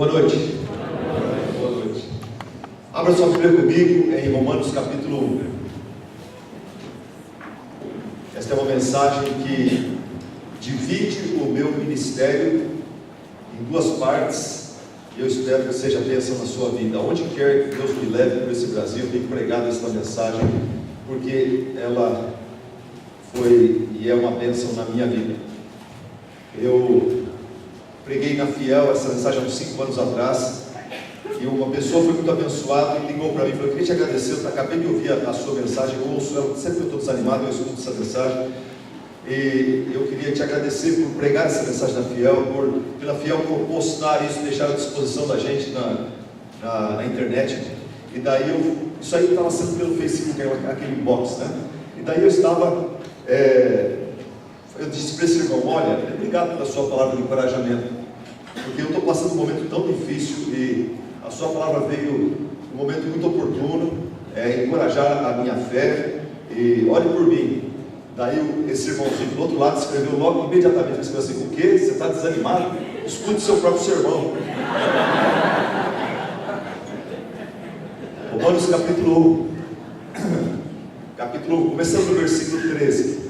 Boa noite. Boa noite. Abra sua Bíblia comigo em Romanos capítulo 1. Esta é uma mensagem que divide o meu ministério em duas partes e eu espero que seja bênção na sua vida. Onde quer que Deus me leve por esse Brasil, eu tenho pregado esta mensagem porque ela foi e é uma bênção na minha vida. Eu preguei na Fiel essa mensagem há uns 5 anos atrás e uma pessoa foi muito abençoada e ligou para mim e falou: eu queria te agradecer, eu acabei de ouvir a sua mensagem, eu ouço ela, sempre que eu estou desanimado eu escuto essa mensagem e eu queria te agradecer por pregar essa mensagem na Fiel, pela Fiel por postar isso, deixar à disposição da gente na internet. E daí isso aí estava sendo pelo Facebook, aquele inbox, né? E daí eu estava, eu disse para esse irmão: olha, obrigado pela sua palavra de encorajamento, porque eu estou passando um momento tão difícil e a sua palavra veio num momento muito oportuno, encorajar a minha fé, e ore por mim. Daí esse irmãozinho do outro lado escreveu logo, imediatamente, ele escreveu assim: o quê? Você está desanimado? Escute seu próprio sermão. Romanos capítulo 1, começando no versículo 13.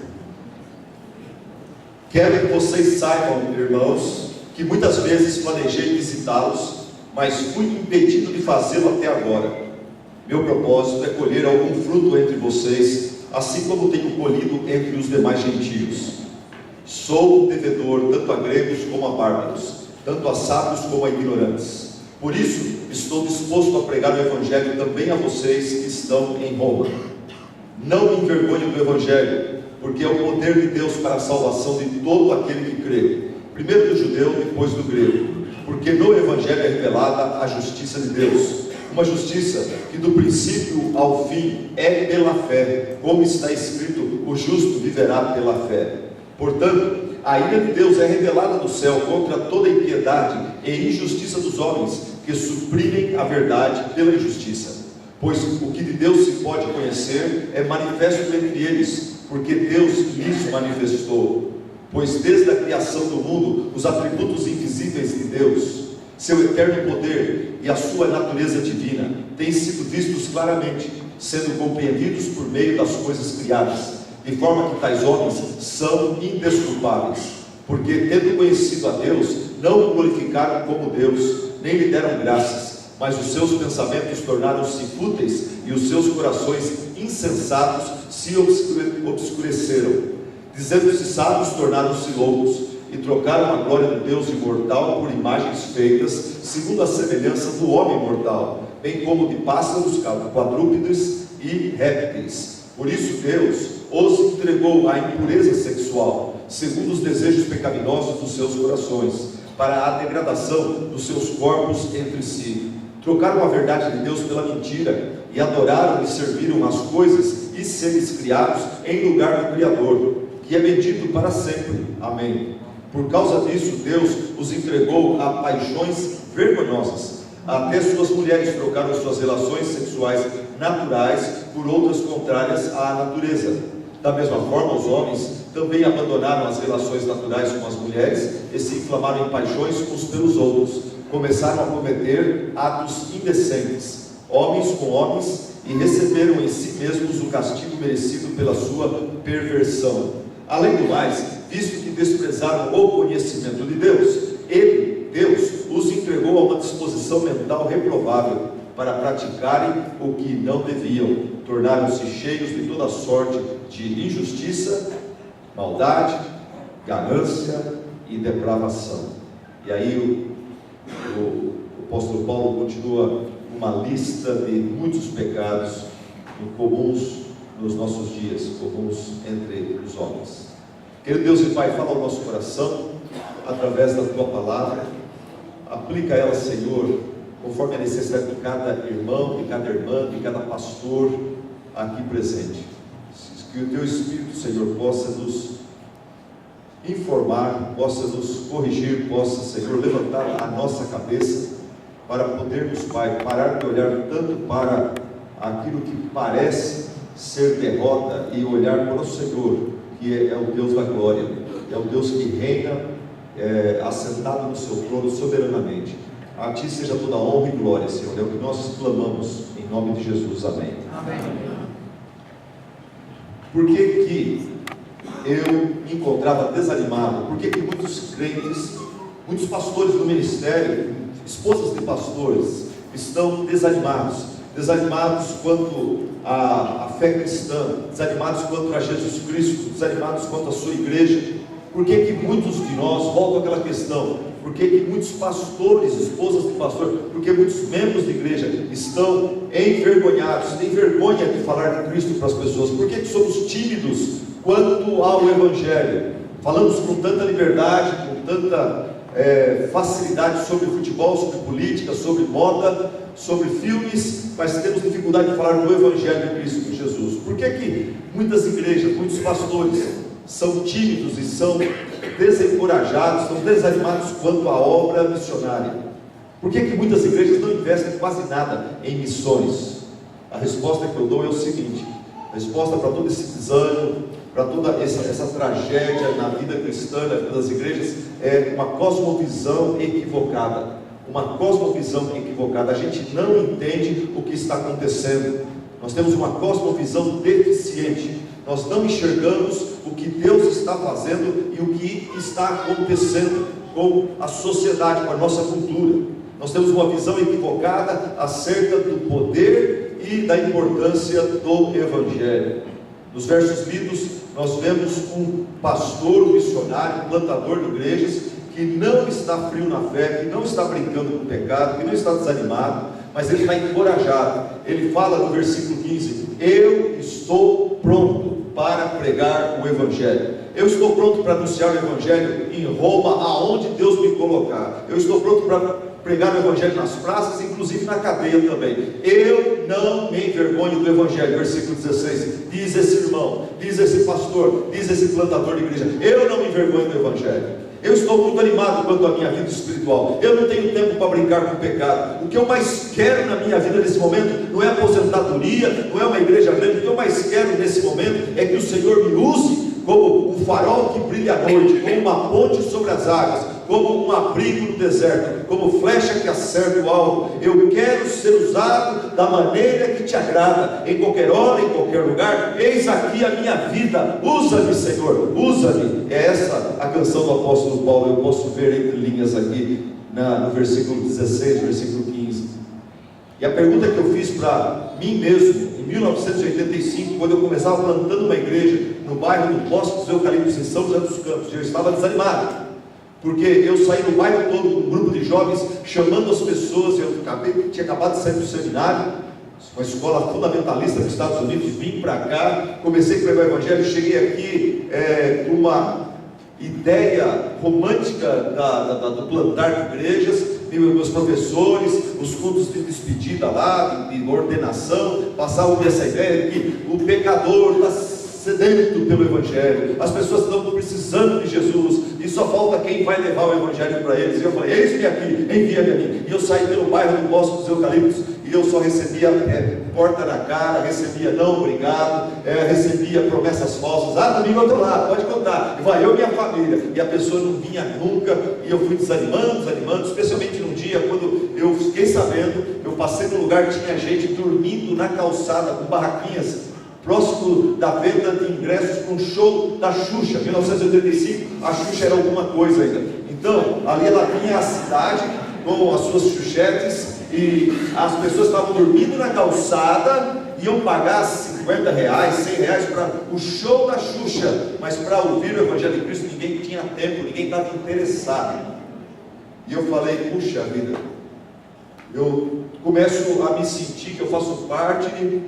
Quero que vocês saibam, irmãos, que muitas vezes planejei visitá-los, mas fui impedido de fazê-lo até agora. Meu propósito é colher algum fruto entre vocês, assim como tenho colhido entre os demais gentios. Sou devedor tanto a gregos como a bárbaros, tanto a sábios como a ignorantes. Por isso, estou disposto a pregar o Evangelho também a vocês que estão em Roma. Não me envergonho do Evangelho, porque é o poder de Deus para a salvação de todo aquele que crê, primeiro do judeu, depois do grego, porque no Evangelho é revelada a justiça de Deus, uma justiça que do princípio ao fim é pela fé, como está escrito: o justo viverá pela fé. Portanto, a ira de Deus é revelada do céu contra toda impiedade e injustiça dos homens, que suprimem a verdade pela injustiça. Pois o que de Deus se pode conhecer é manifesto entre eles, porque Deus lhes manifestou. Pois desde a criação do mundo, os atributos invisíveis de Deus, seu eterno poder e a sua natureza divina, têm sido vistos claramente, sendo compreendidos por meio das coisas criadas, de forma que tais homens são indesculpáveis, porque, tendo conhecido a Deus, não o glorificaram como Deus, nem lhe deram graças, mas os seus pensamentos tornaram-se fúteis e os seus corações insensatos se obscureceram. Dizendo-se sábios, tornaram-se loucos, e trocaram a glória do Deus imortal por imagens feitas segundo a semelhança do homem mortal, bem como de pássaros, quadrúpedes e répteis. Por isso Deus os entregou à impureza sexual, segundo os desejos pecaminosos dos seus corações, para a degradação dos seus corpos entre si. Trocaram a verdade de Deus pela mentira, e adoraram e serviram as coisas e seres criados em lugar do Criador, que é bendito para sempre. Amém. Por causa disso, Deus os entregou a paixões vergonhosas. Até suas mulheres trocaram suas relações sexuais naturais por outras contrárias à natureza. Da mesma forma, os homens também abandonaram as relações naturais com as mulheres e se inflamaram em paixões uns pelos outros. Começaram a cometer atos indecentes, homens com homens, e receberam em si mesmos o castigo merecido pela sua perversão. Além do mais, visto que desprezaram o conhecimento de Deus, Deus, os entregou a uma disposição mental reprovável, para praticarem o que não deviam. Tornaram-se cheios de toda sorte de injustiça, maldade, ganância e depravação. E aí o apóstolo Paulo continua uma lista de muitos pecados comuns nos nossos dias, comuns entre os homens. Querido Deus e Pai, fala ao nosso coração através da Tua palavra, aplica ela, Senhor, conforme a necessidade de cada irmão, de cada irmã, de cada pastor aqui presente. Que o Teu Espírito, Senhor, possa nos informar, possa nos corrigir, possa, Senhor, levantar a nossa cabeça para podermos, Pai, parar de olhar tanto para aquilo que parece ser derrota e olhar para o Senhor, que é o Deus da glória, é o Deus que reina assentado no seu trono soberanamente. A Ti seja toda honra e glória, Senhor. É o que nós clamamos em nome de Jesus. Amém. Amém. Por que que eu me encontrava desanimado? Por que que muitos crentes, muitos pastores do ministério, esposas de pastores, estão desanimados? Desanimados quanto à fé cristã, desanimados quanto a Jesus Cristo, desanimados quanto à sua igreja. Por que que muitos de nós, volto àquela questão, por que que muitos pastores, esposas de pastor, porque muitos membros de igreja estão envergonhados, têm vergonha de falar de Cristo para as pessoas? Por que que somos tímidos quanto ao Evangelho? Falamos com tanta liberdade, com tanta facilidade sobre futebol, sobre política, sobre moda, sobre filmes, mas temos dificuldade de falar do Evangelho de Cristo Jesus. Por que que muitas igrejas, muitos pastores são tímidos e são desencorajados, são desanimados quanto à obra missionária? Por que que muitas igrejas não investem quase nada em missões? A resposta que eu dou é o seguinte: a resposta para todo esse desânimo, para toda essa tragédia na vida cristã, na vida das igrejas, é uma cosmovisão equivocada. Uma cosmovisão equivocada. A gente não entende o que está acontecendo. Nós temos uma cosmovisão deficiente. Nós não enxergamos o que Deus está fazendo e o que está acontecendo com a sociedade, com a nossa cultura. Nós temos uma visão equivocada acerca do poder e da importância do Evangelho. Nos versos lidos, nós vemos um pastor, um missionário, um plantador de igrejas, que não está frio na fé, que não está brincando com o pecado, que não está desanimado, mas ele está encorajado. Ele fala no versículo 15: eu estou pronto para pregar o Evangelho. Eu estou pronto para anunciar o Evangelho em Roma, aonde Deus me colocar. Eu estou pronto para pregar o Evangelho nas praças, inclusive na cadeia também. Eu não me envergonho do Evangelho. Versículo 16, diz esse irmão, diz esse pastor, diz esse plantador de igreja: eu não me envergonho do Evangelho. Eu estou muito animado quanto à minha vida espiritual. Eu não tenho tempo para brincar com o pecado. O que eu mais quero na minha vida nesse momento não é aposentadoria, não é uma igreja grande. O que eu mais quero nesse momento é que o Senhor me use como um farol que brilha à noite, como uma ponte sobre as águas, como um abrigo no deserto, como flecha que acerta o alvo. Eu quero ser usado da maneira que te agrada, em qualquer hora, em qualquer lugar. Eis aqui a minha vida, usa-me, Senhor, usa-me. É essa a canção do apóstolo Paulo. Eu posso ver entre linhas aqui no versículo 16, versículo 15. E a pergunta que eu fiz para mim mesmo em 1985, quando eu começava plantando uma igreja no bairro do Bosque dos Eucaliptos, em São José dos Campos, eu estava desanimado, porque eu saí no bairro todo com um grupo de jovens, chamando as pessoas. Eu tinha acabado de sair do seminário, uma escola fundamentalista nos Estados Unidos, vim para cá, comecei a pregar o Evangelho, cheguei aqui com uma ideia romântica do plantar de igrejas, meus professores, os cultos de despedida lá, de ordenação, passavam essa ideia de que o pecador está sedento pelo Evangelho, as pessoas estão precisando de Jesus, e só falta quem vai levar o Evangelho para eles. E eu falei: eis-me aqui, envia-me a mim. E eu saí pelo bairro do Bosque dos Eucaliptos, e eu só recebia porta na cara, recebia não obrigado, recebia promessas falsas. Domingo eu estou lá, pode contar, e vai eu e minha família. E a pessoa não vinha nunca, e eu fui desanimando, especialmente num dia quando eu fiquei sabendo. Eu passei num lugar que tinha gente dormindo na calçada, com barraquinhas, próximo da venda de ingressos para um show da Xuxa. 1985, a Xuxa era alguma coisa ainda. Então, ali ela vinha à cidade com as suas xuxetes, e as pessoas estavam dormindo na calçada, iam pagar R$50, R$100 para o show da Xuxa, mas para ouvir o Evangelho de Cristo ninguém tinha tempo, ninguém estava interessado. E eu falei: puxa vida, eu começo a me sentir que eu faço parte de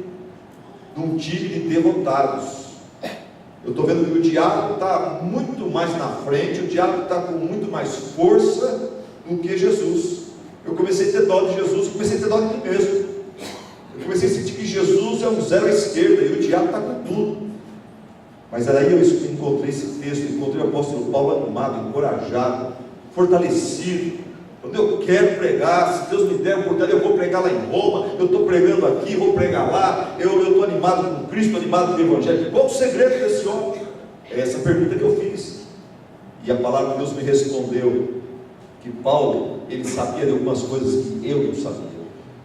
um time de derrotados. Eu estou vendo que o diabo está muito mais na frente, o diabo está com muito mais força do que Jesus. Eu comecei a ter dó de Jesus, comecei a ter dó de mim mesmo. Eu comecei a sentir que Jesus é um zero à esquerda e o diabo está com tudo. Mas aí eu encontrei esse texto, encontrei o apóstolo Paulo animado, encorajado, fortalecido. Quando eu quero pregar, se Deus me der a oportunidade, eu vou pregar lá em Roma, eu estou pregando aqui, vou pregar lá, eu estou animado com Cristo, animado com o Evangelho. Qual o segredo desse homem? É essa pergunta que eu fiz. E a palavra de Deus me respondeu: que Paulo, ele sabia de algumas coisas que eu não sabia.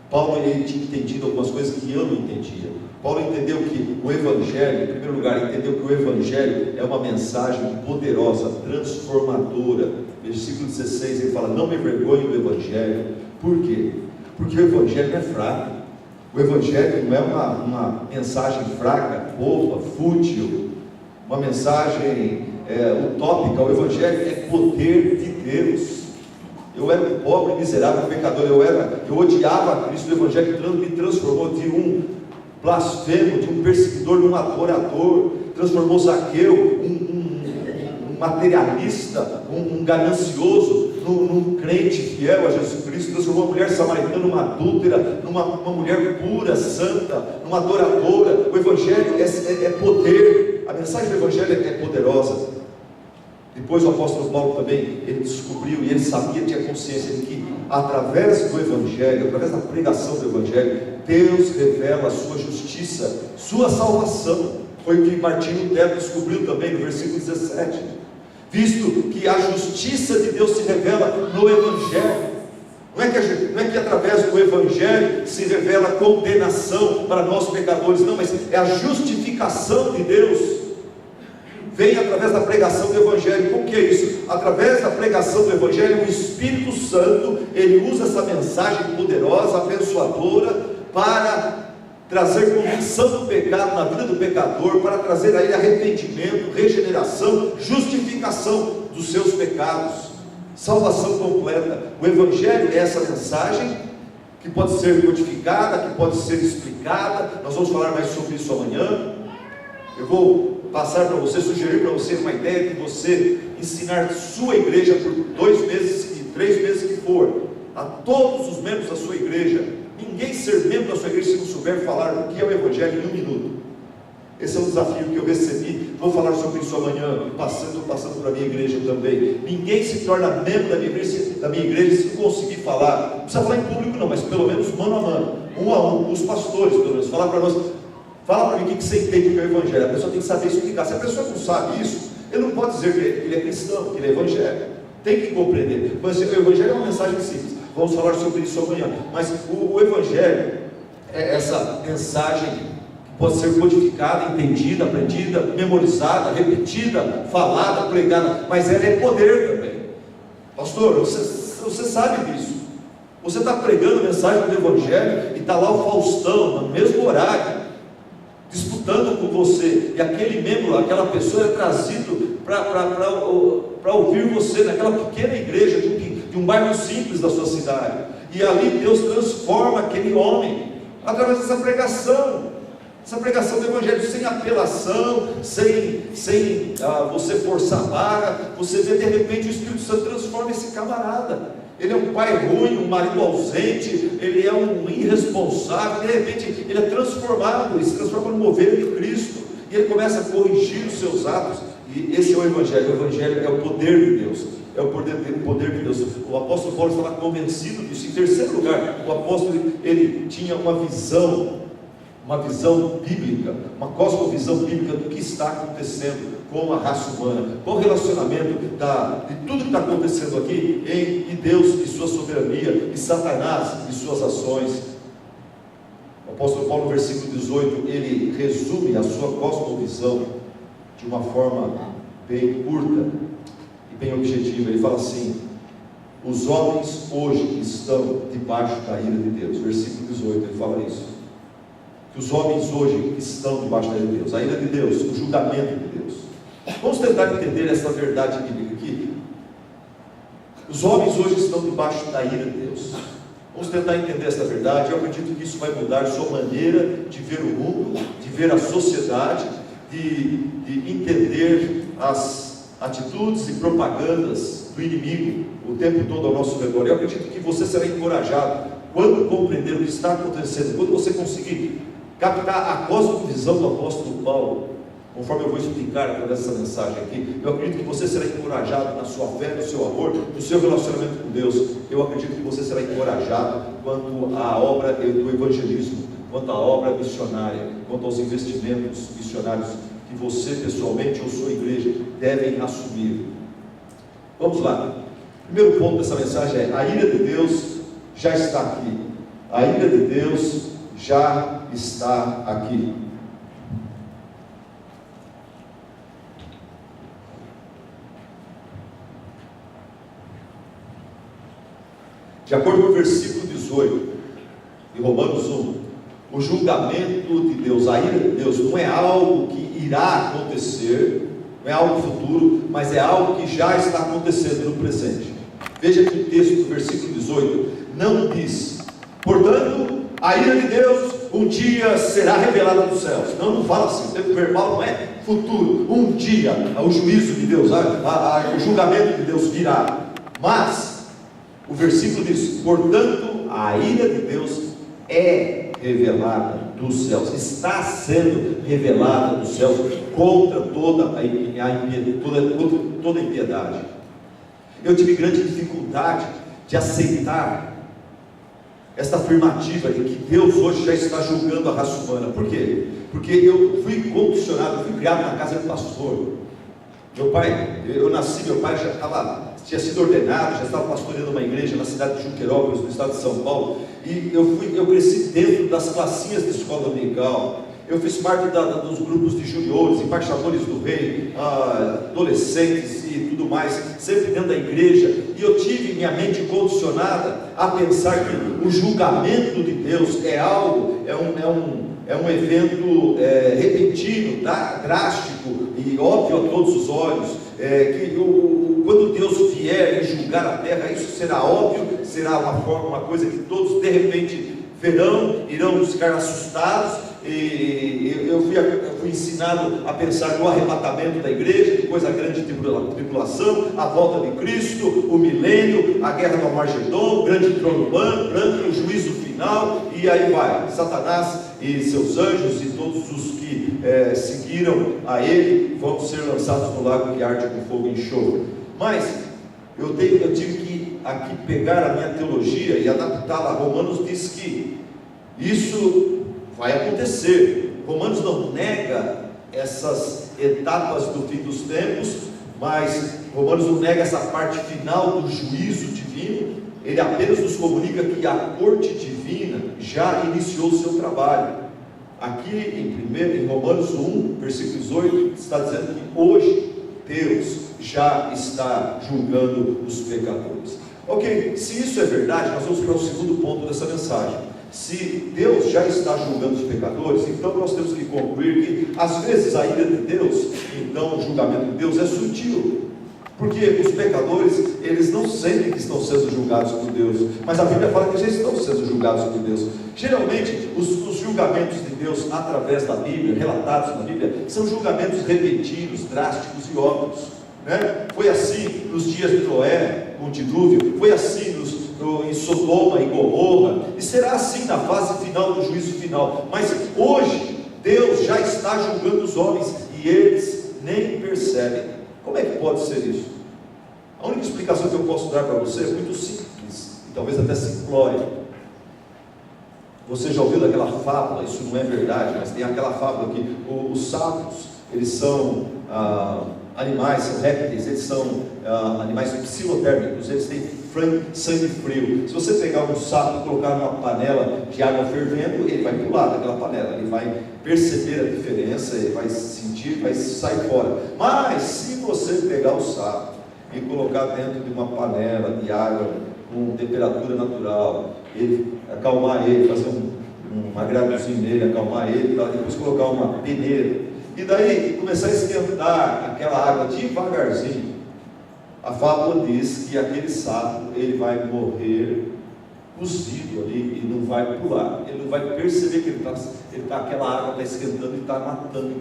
Paulo, ele tinha entendido algumas coisas que eu não entendia. Paulo entendeu que o Evangelho, em primeiro lugar, entendeu que o Evangelho é uma mensagem poderosa, transformadora. Versículo 16, ele fala: não me envergonhe do Evangelho. Por quê? Porque o Evangelho não é fraco. O Evangelho não é uma mensagem fraca, boba, fútil, uma mensagem utópica. O Evangelho é poder de Deus. Eu era um pobre, miserável, pecador, eu odiava Cristo. O Evangelho me transformou de um blasfemo, de um perseguidor, de um adorador. Transformou Zaqueu, um materialista, um ganancioso, num crente fiel a Jesus Cristo. Transformou a mulher samaritana numa adúltera, numa mulher pura, santa, numa adoradora. O Evangelho é poder. A mensagem do Evangelho é poderosa. Depois o apóstolo Paulo também, ele descobriu e ele sabia, tinha consciência de que através do Evangelho, através da pregação do Evangelho, Deus revela a sua justiça, sua salvação. Foi o que Martinho Lutero descobriu também no versículo 17. Visto que a justiça de Deus se revela no Evangelho. Não é que através do Evangelho se revela a condenação para nós pecadores, não, mas é a justificação de Deus. Vem através da pregação do Evangelho. Como que é isso? Através da pregação do Evangelho, o Espírito Santo, ele usa essa mensagem poderosa, abençoadora, para trazer convicção do pecado na vida do pecador, para trazer a ele arrependimento, regeneração, justificação dos seus pecados, salvação completa. O Evangelho é essa mensagem que pode ser codificada, que pode ser explicada. Nós vamos falar mais sobre isso amanhã. Eu vou passar para você, sugerir para você uma ideia de você ensinar sua igreja por 2 meses e 3 meses que for, a todos os membros da sua igreja. Ninguém ser membro da sua igreja se não souber falar o que é o Evangelho em 1 minuto. Esse é um desafio que eu recebi. Vou falar sobre isso amanhã. Estou passando para a minha igreja também. Ninguém se torna membro da minha igreja se conseguir falar. Não precisa falar em público não, mas pelo menos mano a mano, um a um, os pastores pelo menos, falar para nós. Fala para mim o que você entende que é o Evangelho. A pessoa tem que saber explicar. Se a pessoa não sabe isso, ele não pode dizer que ele é cristão, que ele é evangélico. Tem que compreender. Mas o Evangelho é uma mensagem simples. Vamos falar sobre isso amanhã. Mas o Evangelho é essa mensagem que pode ser codificada, entendida, aprendida, memorizada, repetida, falada, pregada. Mas ela é poder também. Pastor, você sabe disso. Você está pregando a mensagem do Evangelho e está lá o Faustão, no mesmo horário, disputando com você, e aquele membro, aquela pessoa é trazido para ouvir você naquela pequena igreja de um bairro simples da sua cidade, e ali Deus transforma aquele homem através dessa pregação do Evangelho, sem apelação, sem você forçar a barra. Você vê, de repente, o Espírito Santo transforma esse camarada. Ele é um pai ruim, um marido ausente, ele é um irresponsável. De repente ele é transformado, ele se transforma no mover de Cristo, e ele começa a corrigir os seus atos. E esse é o Evangelho. O Evangelho é o poder de Deus, é o poder de Deus. O apóstolo Paulo estava convencido disso. Em terceiro lugar, o apóstolo, ele tinha uma visão bíblica, uma cosmovisão bíblica do que está acontecendo com a raça humana, com o relacionamento de tudo que está acontecendo aqui em Deus e sua soberania, e Satanás e suas ações. O apóstolo Paulo, no versículo 18, ele resume a sua cosmovisão de uma forma bem curta e bem objetiva. Ele fala assim: os homens hoje estão debaixo da ira de Deus. Versículo 18, ele fala isso. Que os homens hoje estão debaixo da ira de Deus, a ira de Deus, o julgamento de Deus. Vamos tentar entender essa verdade bíblica aqui. Os homens hoje estão debaixo da ira de Deus. Vamos tentar entender essa verdade. Eu acredito que isso vai mudar a sua maneira de ver o mundo, de ver a sociedade, de entender as atitudes e propagandas do inimigo o tempo todo ao nosso redor. Eu acredito que você será encorajado quando compreender o que está acontecendo, quando você conseguir captar a cosmovisão do apóstolo Paulo, conforme eu vou explicar através dessa mensagem aqui. Eu acredito que você será encorajado na sua fé, no seu amor, no seu relacionamento com Deus. Eu acredito que você será encorajado quanto à obra do evangelismo, quanto à obra missionária, quanto aos investimentos missionários que você pessoalmente ou sua igreja devem assumir. Vamos lá. Primeiro ponto dessa mensagem é: a ira de Deus já está aqui. A ira de Deus já está aqui. De acordo com o versículo 18 de Romanos 1, o julgamento de Deus, a ira de Deus, não é algo que irá acontecer, não é algo futuro, mas é algo que já está acontecendo no presente. Veja aqui o texto do versículo 18, não diz: portanto, a ira de Deus um dia será revelada dos céus. Não fala assim, o tempo verbal não é futuro, um dia o juízo de Deus, o julgamento de Deus virá. Mas o versículo diz: portanto, a ira de Deus é revelada dos céus, está sendo revelada dos céus contra toda a impiedade. Eu tive grande dificuldade de aceitar esta afirmativa de que Deus hoje já está julgando a raça humana. Por quê? Porque eu fui condicionado, eu fui criado na casa de pastor. Meu pai já tinha sido ordenado, já estava pastoreando uma igreja na cidade de Junquerópolis, no estado de São Paulo, e eu cresci dentro das classinhas de escola dominical. Eu fiz parte dos grupos de juniores, embaixadores do rei, adolescentes e tudo mais, sempre dentro da igreja, e eu tive minha mente condicionada a pensar que o julgamento de Deus é um evento repentino, drástico e óbvio a todos os olhos, quando Deus vier e julgar a terra, isso será óbvio, será uma coisa que todos de repente verão, irão ficar assustados. E eu fui ensinado a pensar no arrebatamento da igreja, depois a grande tribulação, a volta de Cristo, o milênio, a guerra do Armagedon, o grande trono branco, o juízo final, e aí vai, Satanás e seus anjos e todos os que seguiram a ele vão ser lançados no lago que arde com fogo e enxofre. Mas eu tive que aqui pegar a minha teologia e adaptá-la. Romanos diz que isso vai acontecer. Romanos não nega essas etapas do fim dos tempos, mas Romanos não nega essa parte final do juízo divino. Ele apenas nos comunica que a corte divina já iniciou o seu trabalho. Aqui em Romanos 1, versículo 18, está dizendo que hoje Deus já está julgando os pecadores. Ok, se isso é verdade, nós vamos para o segundo ponto dessa mensagem. Se Deus já está julgando os pecadores, então nós temos que concluir que às vezes a ira de Deus, então o julgamento de Deus é sutil, porque os pecadores, eles não sentem que estão sendo julgados por Deus, mas a Bíblia fala que já estão sendo julgados por Deus. Geralmente os julgamentos de Deus através da Bíblia, relatados na Bíblia, são julgamentos repentinos, drásticos e óbvios, né? Foi assim nos dias de Noé, com o dilúvio, foi assim em Sodoma e Gomorra, e será assim na fase final do juízo final. Mas hoje Deus já está julgando os homens e eles nem percebem. Como é que pode ser isso? A única explicação que eu posso dar para você é muito simples, e talvez até simplória. Você já ouviu daquela fábula? Isso não é verdade, mas tem aquela fábula que os sapos, eles são animais, são répteis, eles são animais psilotérmicos, eles têm sangue frio. Se você pegar um sapo e colocar numa panela de água fervendo, ele vai pular daquela panela, ele vai perceber a diferença, ele vai sentir, vai sair fora. Mas se você pegar o sapo e colocar dentro de uma panela de água com temperatura natural, acalmar ele, fazer um agradozinho nele, acalmar ele, depois colocar uma peneira, e daí começar a esquentar aquela água devagarzinho, a fábula diz que aquele sapo, ele vai morrer cozido ali, e não vai pular, ele não vai perceber que aquela água está esquentando e está matando.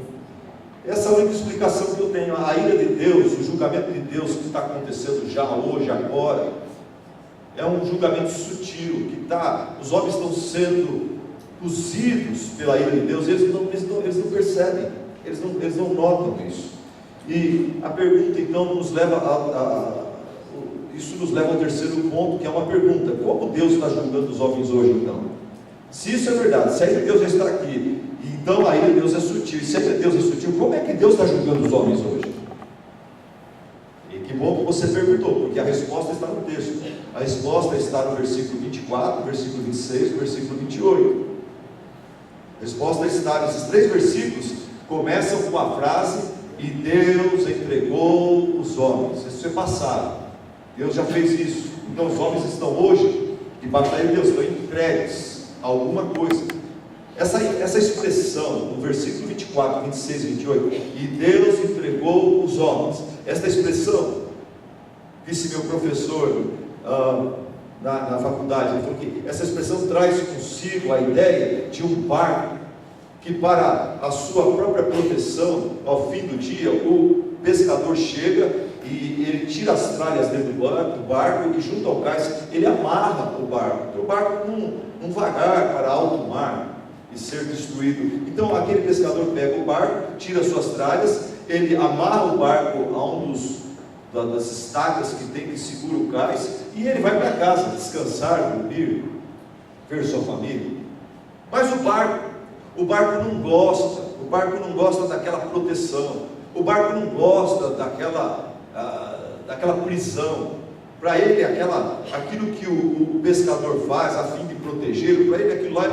Essa é a única explicação que eu tenho. A ira de Deus, o julgamento de Deus que está acontecendo já, hoje, agora, é um julgamento sutil, os homens estão sendo cozidos pela ira de Deus, eles não percebem, eles não notam isso. E a pergunta então isso nos leva ao terceiro ponto, que é uma pergunta: como Deus está julgando os homens hoje então? Se isso é verdade, se a ira de Deus já está aqui, então a ira de Deus é sutil, e se a ira de Deus é sutil, como é que Deus está julgando os homens hoje? E que bom que você perguntou, porque a resposta está no texto. A resposta está no versículo 24, versículo 26 e versículo 28. A resposta está nesses 3 versículos, começam com a frase: e Deus entregou os homens. Isso é passado, Deus já fez isso. Então os homens estão hoje, debaixo da Deus, estão entregues a alguma coisa. Essa expressão, no versículo 24, 26 e 28, e Deus entregou os homens. Esta expressão, disse meu professor na faculdade, ele falou que essa expressão traz consigo a ideia de um barco, que para a sua própria proteção, ao fim do dia, o pescador chega e ele tira as tralhas dentro do barco e junto ao cais, ele amarra o barco, para o barco não vagar para alto mar e ser destruído. Então aquele pescador pega o barco, tira suas tralhas, ele amarra o barco a um das estacas que tem que segura o cais, e ele vai para casa descansar, dormir, ver sua família. Mas o barco não gosta daquela proteção, o barco não gosta daquela prisão. Para ele, aquilo que o pescador faz a fim de protegê-lo, para ele aquilo lá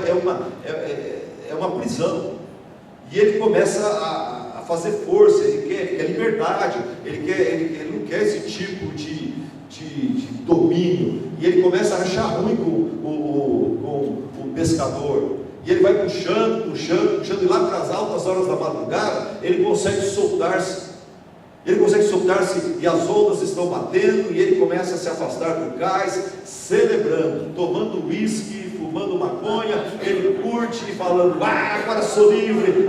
é uma prisão. E ele começa a fazer força, ele quer liberdade, ele não quer esse tipo de domínio. E ele começa a achar ruim com o pescador. E ele vai puxando, e lá para as altas horas da madrugada, ele consegue soltar-se. E as ondas estão batendo, e ele começa a se afastar do cais, celebrando, tomando uísque, fumando maconha. Ele curte e falando: agora sou livre,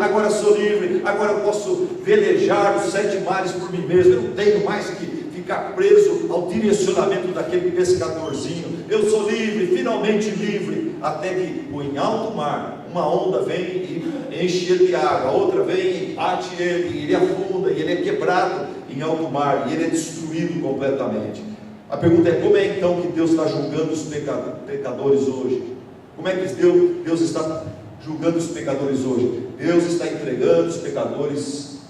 agora eu posso velejar os 7 mares por mim mesmo, eu não tenho mais que ficar preso ao direcionamento daquele pescadorzinho, eu sou livre, finalmente livre. Até que em alto mar, uma onda vem e enche ele de água, a outra vem e bate ele, e ele afunda, e ele é quebrado em alto mar, e ele é destruído completamente. A pergunta é: como é então que Deus está julgando os pecadores hoje? Como é que Deus está julgando os pecadores hoje? Deus está entregando os pecadores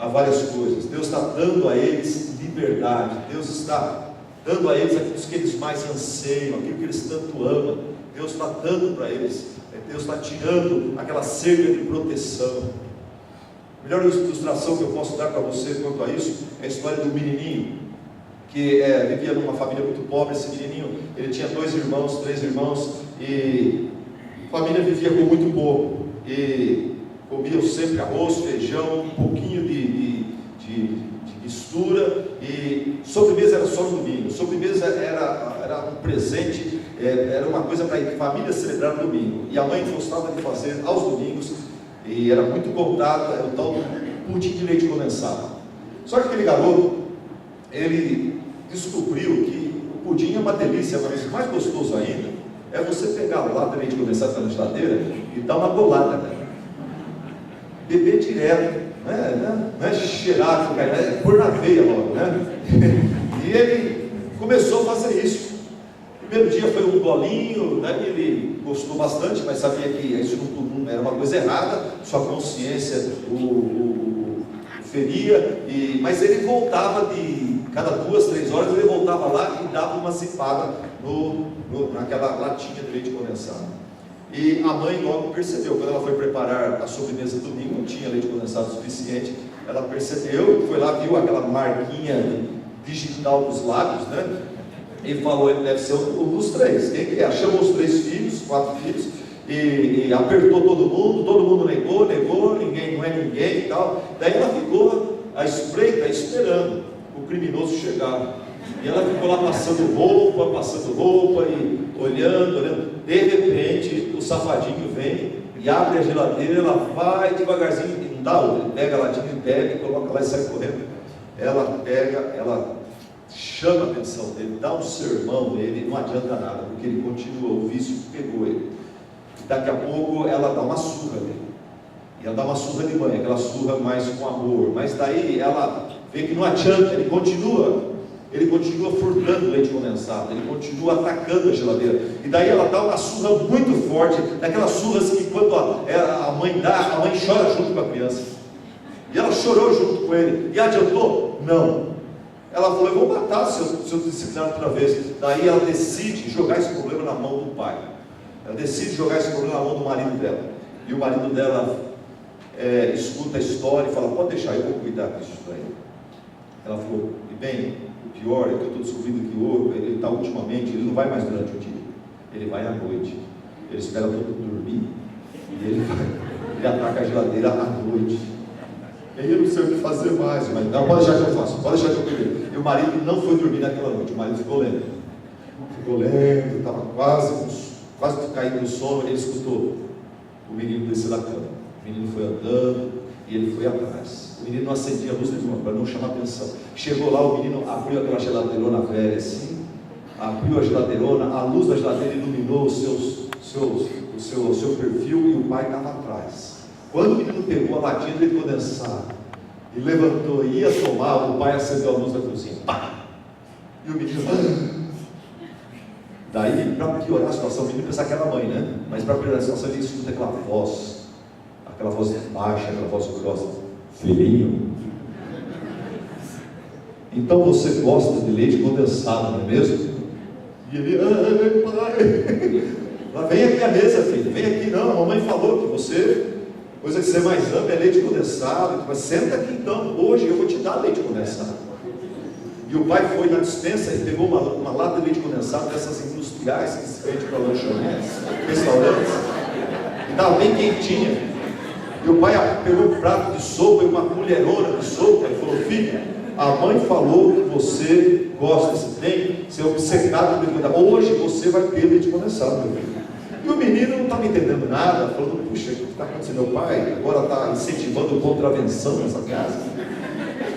a várias coisas. Deus está dando a eles liberdade. Deus está dando a eles aquilo que eles mais anseiam, aquilo que eles tanto amam. Deus está dando para eles. Deus está tirando aquela cerca de proteção. A melhor ilustração que eu posso dar para você quanto a isso é a história do menininho que vivia numa família muito pobre. Esse menininho, ele tinha 2 irmãos, 3 irmãos, e a família vivia com muito pouco, e comiam sempre arroz, feijão, um pouquinho de mistura, e sobremesa era só no domingo. Sobremesa era um presente, era uma coisa para a família celebrar no domingo, e a mãe gostava de fazer aos domingos, e era muito contado, era o tal pudim de leite condensado. Só que aquele garoto, ele descobriu que o pudim é uma delícia, mas o mais gostoso ainda é você pegar o lata de leite condensado na geladeira e dar uma bolada, né? Beber direto, não é cheirar, é pôr na veia logo, né? E ele começou a fazer isso. O primeiro dia foi um golinho, daí ele gostou bastante, mas sabia que isso não era uma coisa errada, sua consciência o feria, mas ele voltava cada 2, 3 horas, ele voltava lá e dava uma zipada naquela latinha de leite condensado. E a mãe logo percebeu, quando ela foi preparar a sobremesa do domingo, não tinha leite condensado suficiente, ela percebeu, foi lá, viu aquela marquinha digital dos lábios, né? E falou: ele deve ser um dos 3. Quem que é? Chamou os 3 filhos, 4 filhos, e apertou todo mundo negou, ninguém não é ninguém e tal. Daí ela ficou à espreita, esperando o criminoso chegar. E ela ficou lá passando roupa e olhando. De repente o safadinho vem e abre a geladeira, ela vai devagarzinho, e não dá outra, ele pega a latinha e pega e coloca lá e sai correndo. Ela chama a atenção dele, dá um sermão nele, não adianta nada, porque ele continua, o vício pegou ele. E daqui a pouco ela dá uma surra nele, e ela dá uma surra de mãe, aquela surra mais com amor, mas daí ela vê que não adianta, ele continua furtando leite condensado, ele continua atacando a geladeira, e daí ela dá uma surra muito forte, daquelas surras que quando a mãe dá, a mãe chora junto com a criança, e ela chorou junto com ele, e adiantou? Não. Ela falou: eu vou matar seu disciplinado outra vez. Daí ela decide jogar esse problema na mão do pai. Ela decide jogar esse problema na mão do marido dela. E o marido dela escuta a história e fala: pode deixar, eu vou cuidar disso daí. Ela falou: e bem, o pior é que eu estou descobrindo que ele está ultimamente, ele não vai mais durante o dia, ele vai à noite. Ele espera todo mundo dormir e ele ataca a geladeira à noite. E aí eu não sei o que fazer mais, mas não, pode deixar que eu faço, pode deixar que eu cuide. E o marido não foi dormir naquela noite, o marido ficou lendo, estava quase caindo no sono. Ele escutou o menino descer da cama. O menino foi andando e ele foi atrás. O menino não acendia a luz nenhuma para não chamar atenção. Chegou lá, o menino abriu aquela geladeirona velha assim, abriu a geladeirona, a luz da geladeira iluminou o seu perfil e o pai estava atrás. Quando o menino pegou a latinha de leite condensado e levantou e ia tomar, o pai acendeu a luz da cozinha. Pá! E o menino... Daí, para piorar a situação, o menino pensava que era a mãe, né? Mas para piorar a situação, ele escuta aquela voz baixa, aquela voz grossa: filhinho, então você gosta de leite condensado, não é mesmo? E ele: ai, pai, vem aqui à mesa, filho, vem aqui. Não, a mamãe falou que coisa que você mais ama é leite condensado, mas senta aqui então, hoje eu vou te dar leite condensado. E o pai foi na dispensa e pegou uma lata de leite condensado dessas industriais que se vende para lanchonetes, restaurantes, e estava bem quentinha. E o pai pegou um prato de sopa e uma colherona de sopa e falou: filho, a mãe falou que você gosta, você é obcecado por leite condensado, hoje você vai ter leite condensado, meu filho. E o menino não estava entendendo nada, falando: puxa, o que está acontecendo? Meu pai agora está incentivando contravenção nessa casa.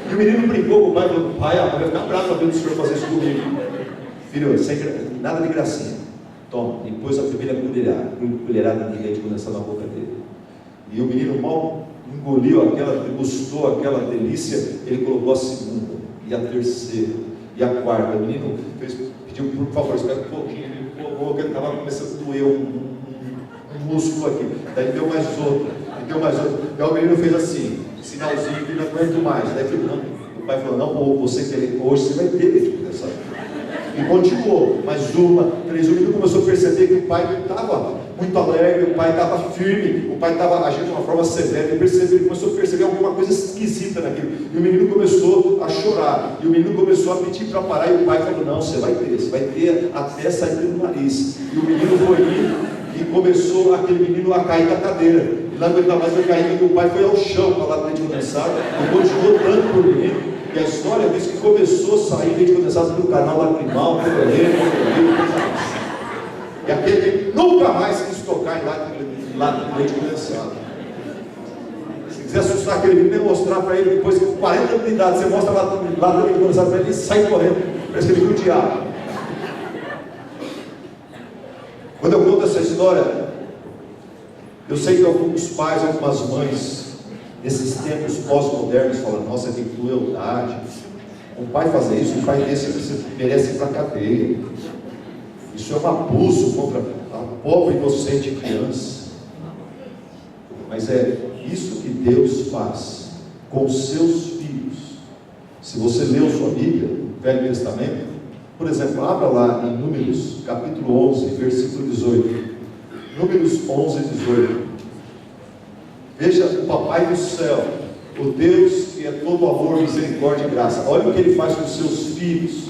E o menino brincou com o pai, falou: pai, a mãe vai ficar brava vendo o senhor fazer isso comigo. Filho, nada de gracinha. Toma. E pôs a primeira colherada de leite condensado na boca dele. E o menino mal engoliu degustou aquela delícia. Ele colocou a segunda, e a terceira, e a quarta. O menino pediu: por favor, espera um pouquinho. Ele colocou, que ele estava começando a doer um músculo aqui. Daí deu mais outro, e deu mais outro. Daí o menino fez assim, sinalzinho que não aguento mais. Daí o pai falou: não, você quer hoje, você vai ter leite condensado. E continuou, mais uma, três. O menino começou a perceber que o pai não estava muito alegre, o pai estava firme, o pai estava agindo de uma forma severa. Ele começou a perceber alguma coisa esquisita naquilo. E o menino começou a chorar, e o menino começou a pedir para parar. E o pai falou: não, você vai ter até sair pelo nariz. E o menino foi indo, e começou aquele menino a cair da cadeira. E lá ele estava mais caindo, e o pai foi ao chão para lá do leite condensado e continuou dando para o menino. E a história diz que começou a sair leite condensado pelo canal lacrimal, pelo orelha, e aquele nunca mais quis tocar em lata de leite condensado. Se quiser assustar aquele menino, nem mostrar para ele, depois com 40 anos de idade, você mostra lata de leite condensado para ele e sai correndo, parece que ele viu o diabo. Quando eu conto essa história, eu sei que alguns pais, algumas mães, nesses tempos pós-modernos, falam: nossa, que crueldade. Um pai fazer isso, um pai desse, você merece ir para a cadeia. Isso é um abuso contra a pobre inocente criança. Mas é isso que Deus faz com os seus filhos. Se você leu sua Bíblia, o Velho Testamento, por exemplo, abra lá em Números, capítulo 11, versículo 18. Números 11, 18. Veja o papai do céu, o Deus que é todo amor, misericórdia e graça. Olha o que ele faz com os seus filhos,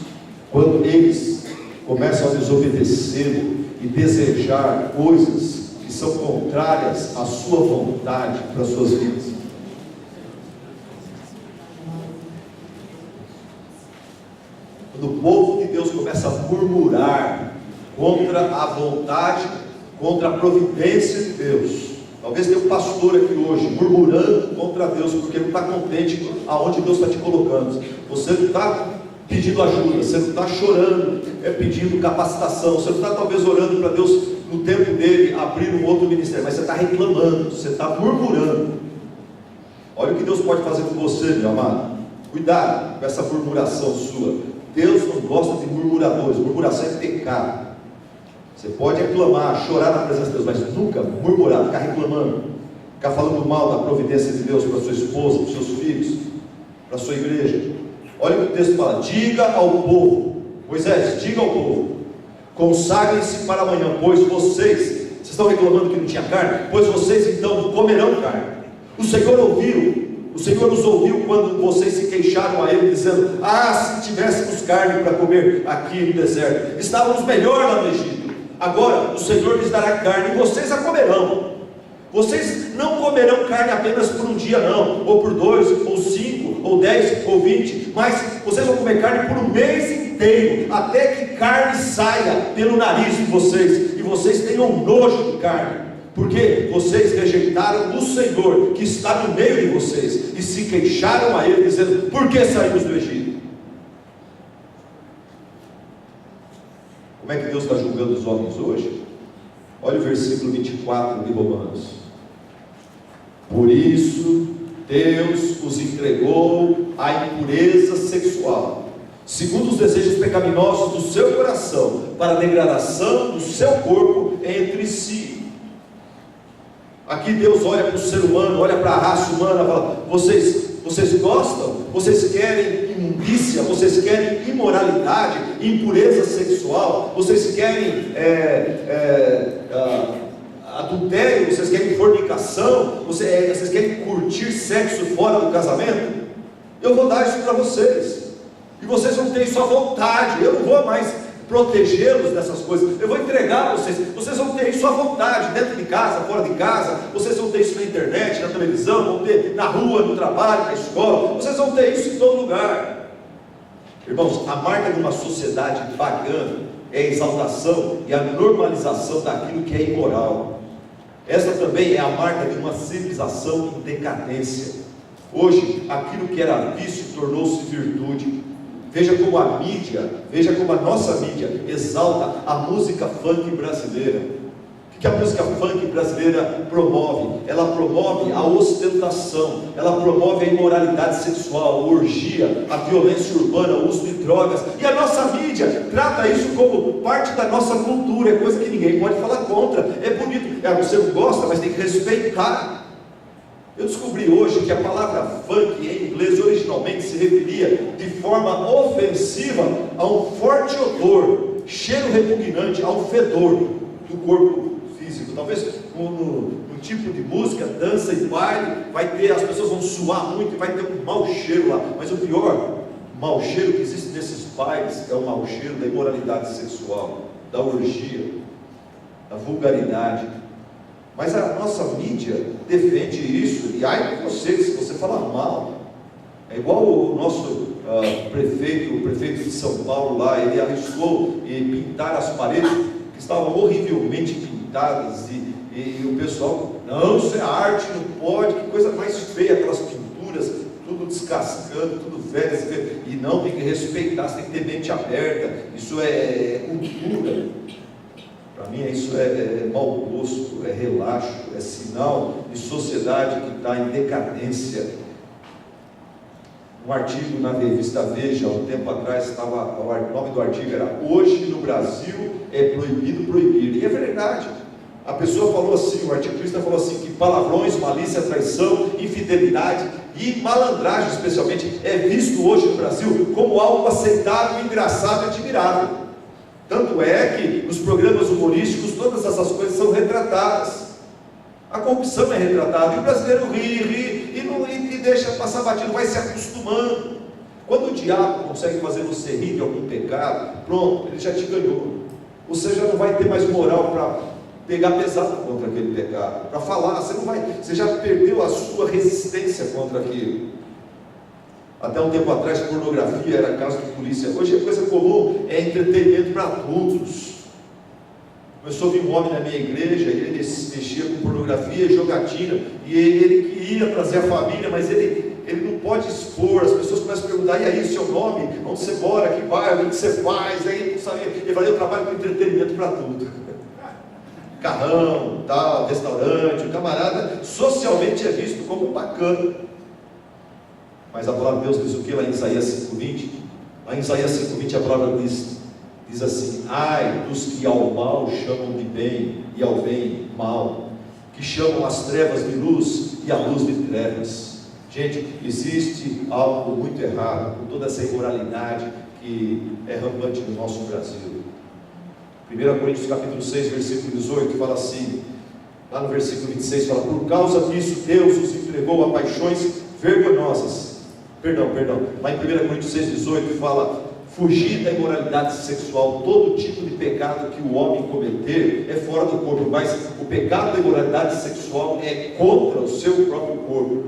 quando eles começam a desobedecê-lo e desejar coisas que são contrárias à sua vontade para as suas vidas. Quando o povo de Deus começa a murmurar contra a vontade, contra a providência de Deus. Talvez tenha um pastor aqui hoje murmurando contra Deus, porque não está contente aonde Deus está te colocando. Você não está pedindo ajuda, você não está chorando, pedindo capacitação, você não está talvez orando para Deus no tempo dele abrir um outro ministério, mas você está reclamando, você está murmurando. Olha o que Deus pode fazer com você, meu amado. Cuidado com essa murmuração sua. Deus não gosta de murmuradores. Murmuração é pecado. Você pode reclamar, chorar na presença de Deus, mas nunca murmurar, ficar reclamando, ficar falando mal da providência de Deus para sua esposa, para os seus filhos, para a sua igreja. Olha o que o texto fala: diga ao povo, Moisés, diga ao povo, consagrem-se para amanhã, pois vocês estão reclamando que não tinha carne, pois vocês então comerão carne. O Senhor nos ouviu quando vocês se queixaram a Ele, dizendo: se tivéssemos carne para comer aqui no deserto, estávamos melhor lá no Egito. Agora o Senhor lhes dará carne e vocês a comerão. Vocês não comerão carne apenas por um dia não, ou por 2, ou 5, ou 10, ou 20, mas vocês vão comer carne por um mês inteiro, até que carne saia pelo nariz de vocês, e vocês tenham nojo de carne, porque vocês rejeitaram o Senhor que está no meio de vocês, e se queixaram a Ele, dizendo: por que saímos do Egito? Como é que Deus está julgando os homens hoje? Olha o versículo 24 de Romanos: por isso Deus os entregou à impureza sexual, segundo os desejos pecaminosos do seu coração, para a degradação do seu corpo entre si. Aqui Deus olha para o ser humano, olha para a raça humana e fala: vocês gostam? Vocês querem imundícia? Vocês querem imoralidade, impureza sexual? Vocês querem adultério? Vocês querem fornicação? Vocês querem curtir sexo fora do casamento? Eu vou dar isso para vocês, e vocês vão ter isso à vontade. Eu não vou mais protegê-los dessas coisas, eu vou entregar a vocês. Vocês vão ter isso à vontade, dentro de casa, fora de casa. Vocês vão ter isso na internet, na televisão, vão ter na rua, no trabalho, na escola. Vocês vão ter isso em todo lugar. Irmãos, a marca de uma sociedade pagã é a exaltação e a normalização daquilo que é imoral. Essa também é a marca de uma civilização em decadência. Hoje, aquilo que era vício tornou-se virtude. Veja como a mídia, veja como a nossa mídia exalta a música funk brasileira. O que a música funk brasileira promove? Ela promove a ostentação, ela promove a imoralidade sexual, a orgia, a violência urbana, o uso de drogas. E a nossa mídia trata isso como parte da nossa cultura, é coisa que ninguém pode falar contra. É bonito, você não gosta, mas tem que respeitar. Eu descobri hoje que a palavra funk em inglês originalmente se referia de forma ofensiva a um forte odor, cheiro repugnante, a um fedor do corpo físico. Talvez no tipo de música, dança e baile, as pessoas vão suar muito e vai ter um mau cheiro lá. Mas o pior mau cheiro que existe nesses bailes é o mau cheiro da imoralidade sexual, da orgia, da vulgaridade. Mas a nossa mídia defende isso, e ai de você, se você falar mal. É igual o nosso prefeito, o prefeito de São Paulo lá, ele arriscou pintar as paredes que estavam horrivelmente pintadas, e o pessoal: não, isso é arte, não pode, que coisa mais feia, aquelas pinturas, tudo descascando, tudo velho, e não, tem que respeitar, você tem que ter mente aberta, isso é cultura. Para mim isso é mau gosto, é relaxo, é sinal de sociedade que está em decadência. Um artigo na revista Veja, há um tempo atrás, o nome do artigo era: hoje no Brasil é proibido proibir. E é verdade. A pessoa falou assim, o articulista falou assim, que palavrões, malícia, traição, infidelidade e malandragem especialmente é visto hoje no Brasil como algo aceitável, engraçado e admirável. Tanto é que nos programas humorísticos todas essas coisas são retratadas. A corrupção é retratada, e o brasileiro ri e deixa passar batido, vai se acostumando. Quando o diabo consegue fazer você rir de algum pecado, pronto, ele já te ganhou. Você já não vai ter mais moral para pegar pesado contra aquele pecado, para falar, você já perdeu a sua resistência contra aquilo. Até um tempo atrás, pornografia era caso de polícia. Hoje é coisa comum, é entretenimento para adultos. Começou a vir um homem na minha igreja, ele mexia com pornografia e jogatina, e ele queria trazer a família, mas ele não pode expor. As pessoas começam a perguntar: e aí, seu nome? Onde você mora? Que bairro? O que você faz? Aí ele não sabia. Ele falou: eu trabalho com entretenimento para tudo. Carrão, tal, restaurante. O camarada socialmente é visto como bacana. Mas a palavra de Deus diz o que lá em Isaías 5:20? Lá em Isaías 5:20 a palavra diz assim: ai dos que ao mal chamam de bem e ao bem mal, que chamam as trevas de luz e a luz de trevas. Gente, existe algo muito errado com toda essa imoralidade que é rampante no nosso Brasil. 1 Coríntios capítulo 6, versículo 18, fala assim, lá no versículo 26, fala: por causa disso Deus os entregou a paixões vergonhosas. Lá em 1 Coríntios 6, 18 fala: fugir da imoralidade sexual. Todo tipo de pecado que o homem cometer é fora do corpo, mas o pecado da imoralidade sexual é contra o seu próprio corpo.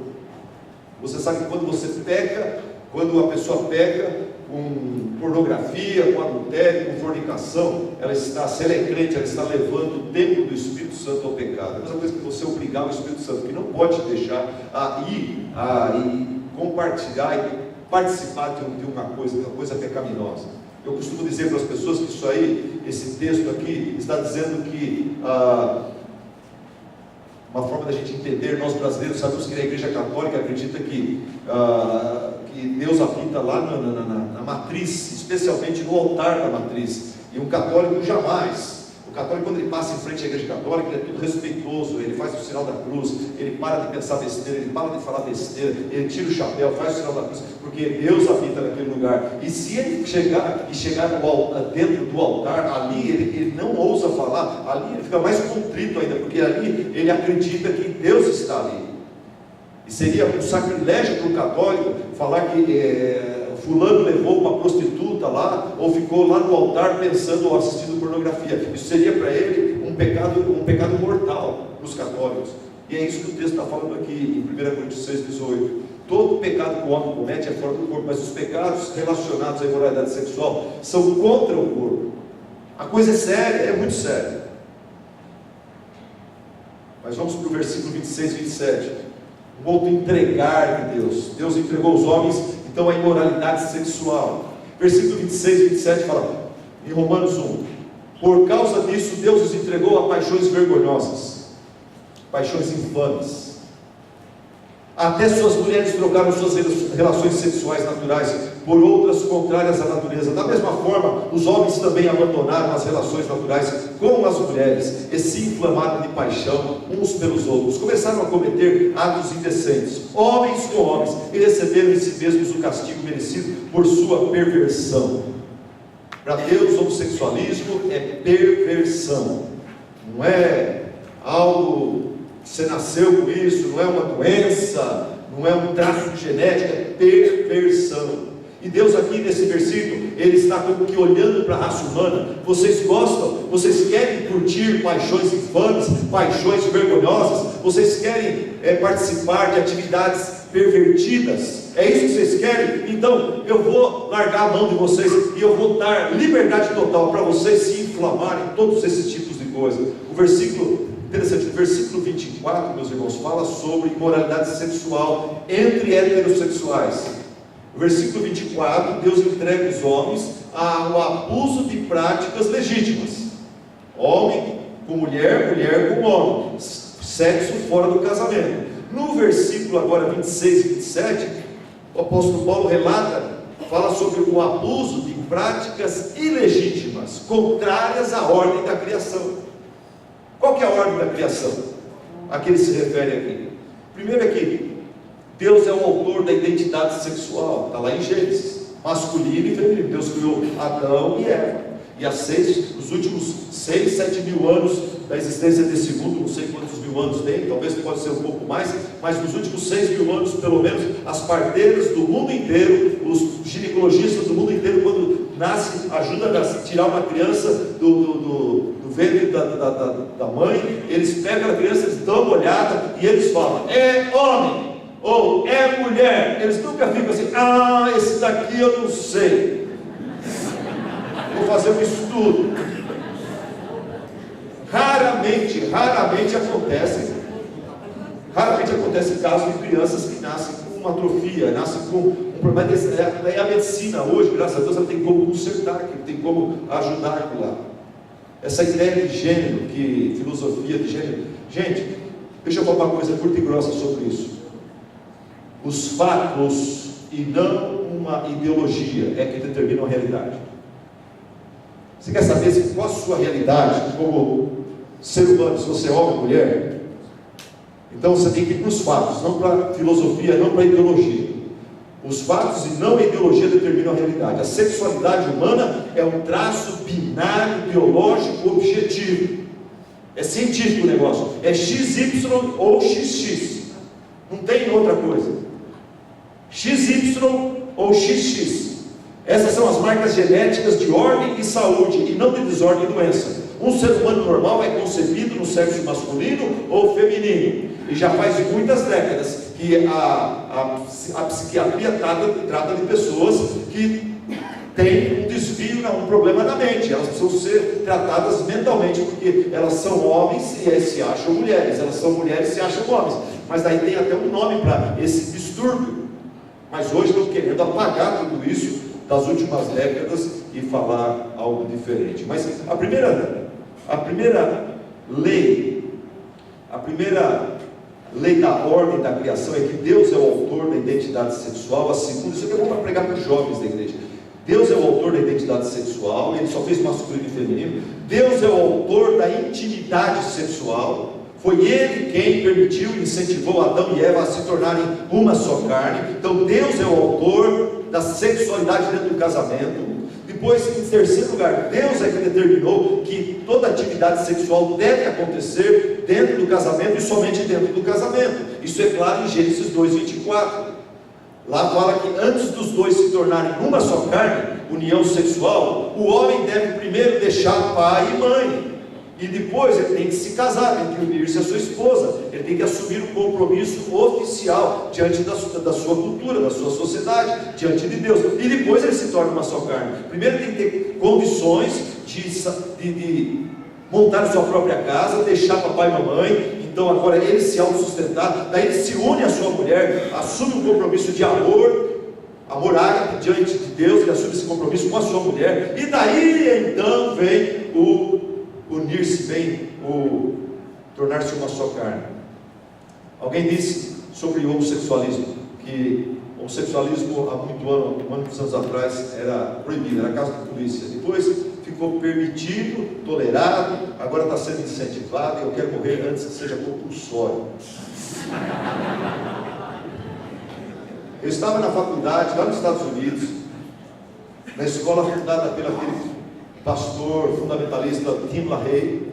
Você sabe que quando você peca, quando a pessoa peca com pornografia, com adultério, com fornicação, se ela é crente, ela está levando o templo do Espírito Santo ao pecado. É a mesma coisa que você obrigar o Espírito Santo, que não pode deixar ir compartilhar e participar de uma coisa pecaminosa. Eu costumo dizer para as pessoas que isso aí, esse texto aqui, está dizendo que uma forma da gente entender, nós brasileiros sabemos que a Igreja Católica acredita que Deus habita lá na matriz, especialmente no altar da matriz, e um católico jamais. O católico, quando ele passa em frente à Igreja Católica, ele é tudo respeitoso, ele faz o sinal da cruz, ele para de pensar besteira, ele para de falar besteira, ele tira o chapéu, faz o sinal da cruz, porque Deus habita naquele lugar. E se ele chegar dentro do altar, ali ele não ousa falar, ali ele fica mais contrito ainda, porque ali ele acredita que Deus está ali. E seria um sacrilégio para o católico falar que fulano levou uma prostituta lá, ou ficou lá no altar pensando ou assistindo pornografia. Isso seria para ele um pecado mortal para os católicos. E é isso que o texto está falando aqui em 1 Coríntios 6, 18. Todo pecado que o homem comete é fora do corpo, mas os pecados relacionados à imoralidade sexual são contra o corpo. A coisa é séria, é muito séria. Mas vamos para o versículo 26 e 27. Um outro entregar de Deus. Deus entregou os homens então a imoralidade sexual. Versículo 26 e 27 fala, em Romanos 1: por causa disso Deus os entregou a paixões vergonhosas, paixões infames. Até suas mulheres trocaram suas relações sexuais naturais por outras contrárias à natureza. Da mesma forma, os homens também abandonaram as relações naturais com as mulheres e se inflamaram de paixão uns pelos outros. Começaram a cometer atos indecentes, homens com homens, e receberam em si mesmos o castigo merecido por sua perversão. Para Deus, o homossexualismo é perversão, não é algo que você nasceu com isso, não é uma doença, não é um traço genético, é perversão. E Deus aqui nesse versículo, Ele está como que olhando para a raça humana. Vocês gostam? Vocês querem curtir paixões infames, paixões vergonhosas? Vocês querem participar de atividades pervertidas? É isso que vocês querem? Então eu vou largar a mão de vocês e eu vou dar liberdade total para vocês se inflamarem em todos esses tipos de coisa. O versículo interessante, o versículo 24, meus irmãos, fala sobre imoralidade sexual entre heterossexuais. No versículo 24, Deus entrega os homens ao abuso de práticas legítimas. Homem com mulher, mulher com homem, sexo fora do casamento. No versículo agora 26 e 27, o apóstolo Paulo fala sobre o abuso de práticas ilegítimas, contrárias à ordem da criação. Qual que é a ordem da criação a que ele se refere aqui? Primeiro é que Deus é o autor da identidade sexual, está lá em Gênesis, masculino e feminino. Deus criou Adão e Eva, e nos últimos 6, 7 mil anos da existência desse mundo, não sei quantos mil anos tem, talvez pode ser um pouco mais, mas nos últimos 6 mil anos, pelo menos, as parteiras do mundo inteiro, os ginecologistas do mundo inteiro, quando nasce, ajuda a tirar uma criança do ventre da mãe, eles pegam a criança, eles dão uma olhada e eles falam, é homem ou é mulher. Eles nunca ficam assim, esse daqui eu não sei, vou fazer um estudo. Raramente acontece casos de crianças que nascem com uma atrofia, nascem com um problema. Daí a medicina hoje, graças a Deus, ela tem como consertar, tem como ajudar aquilo lá. Essa ideia de gênero, filosofia de gênero, gente, deixa eu falar uma coisa curta e grossa sobre isso. Os fatos e não uma ideologia é que determinam a realidade. Você quer saber qual a sua realidade como ser humano, se você é homem ou mulher? Então você tem que ir para os fatos, não para a filosofia, não para a ideologia. Os fatos e não a ideologia determinam a realidade. A sexualidade humana é um traço binário, biológico, objetivo. É científico o negócio. É XY ou XX. Não tem outra coisa. XY ou XX. Essas são as marcas genéticas de ordem e saúde, e não de desordem e doença. Um ser humano normal é concebido no sexo masculino ou feminino. E já faz muitas décadas que a psiquiatria trata de pessoas que têm um desvio, um problema na mente. Elas precisam ser tratadas mentalmente, porque elas são homens e se acham mulheres. Elas são mulheres e se acham homens. Mas daí tem até um nome para esse distúrbio. Mas hoje estão querendo apagar tudo isso das últimas décadas e falar algo diferente. Mas a primeira lei da ordem da criação é que Deus é o autor da identidade sexual. A segunda, isso aqui é bom para pregar para os jovens da igreja. Deus é o autor da identidade sexual, Ele só fez masculino e feminino. Deus é o autor da intimidade sexual. Foi Ele quem permitiu e incentivou Adão e Eva a se tornarem uma só carne. Então Deus é o autor da sexualidade dentro do casamento. Depois, em terceiro lugar, Deus é que determinou que toda atividade sexual deve acontecer dentro do casamento e somente dentro do casamento. Isso é claro em Gênesis 2:24. Lá fala que antes dos dois se tornarem uma só carne, união sexual, o homem deve primeiro deixar pai e mãe. E depois ele tem que se casar, tem que unir-se à sua esposa, ele tem que assumir um compromisso oficial diante da sua cultura, da sua sociedade, diante de Deus. E depois ele se torna uma só carne. Primeiro ele tem que ter condições de montar sua própria casa, deixar papai e mamãe. Então agora ele se autossustentar, daí ele se une à sua mulher, assume um compromisso de amor ágape diante de Deus, ele assume esse compromisso com a sua mulher. E daí então vem o unir-se bem, o tornar-se uma só carne. Alguém disse sobre o homossexualismo, que o homossexualismo há muitos anos atrás era proibido, era caso de polícia. Depois ficou permitido, tolerado, agora está sendo incentivado, e eu quero morrer antes que seja compulsório. Eu estava na faculdade, lá nos Estados Unidos, na escola fundada pelo aquele pastor fundamentalista Tim LaHaye,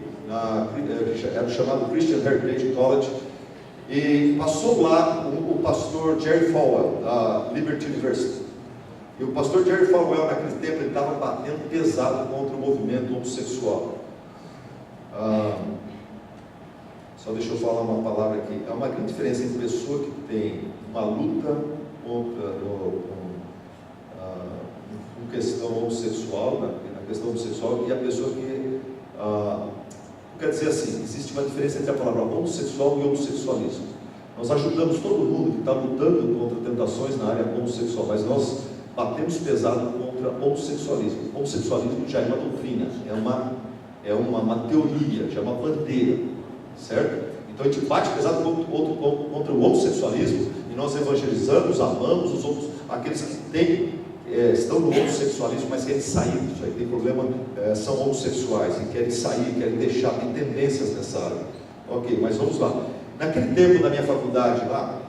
era chamado Christian Heritage College, e passou lá o pastor Jerry Falwell, da Liberty University. E o pastor Jerry Falwell, naquele tempo, ele estava batendo pesado contra o movimento homossexual. Só deixa eu falar uma palavra aqui. Há uma grande diferença entre pessoa que tem uma luta contra questão homossexual, na questão homossexual, e a pessoa que quer dizer assim, existe uma diferença entre a palavra homossexual e homossexualismo. Nós ajudamos todo mundo que está lutando contra tentações na área homossexual, mas nós batemos pesado contra o homossexualismo. O homossexualismo já é uma doutrina, é uma teoria, já é uma bandeira, certo? Então a gente bate pesado contra o homossexualismo, e nós evangelizamos, amamos os outros, aqueles que estão no homossexualismo, mas querem sair disso aí, tem problema, são homossexuais e querem sair, querem deixar, tem tendências nessa área. Ok, mas vamos lá. Naquele tempo da minha faculdade lá,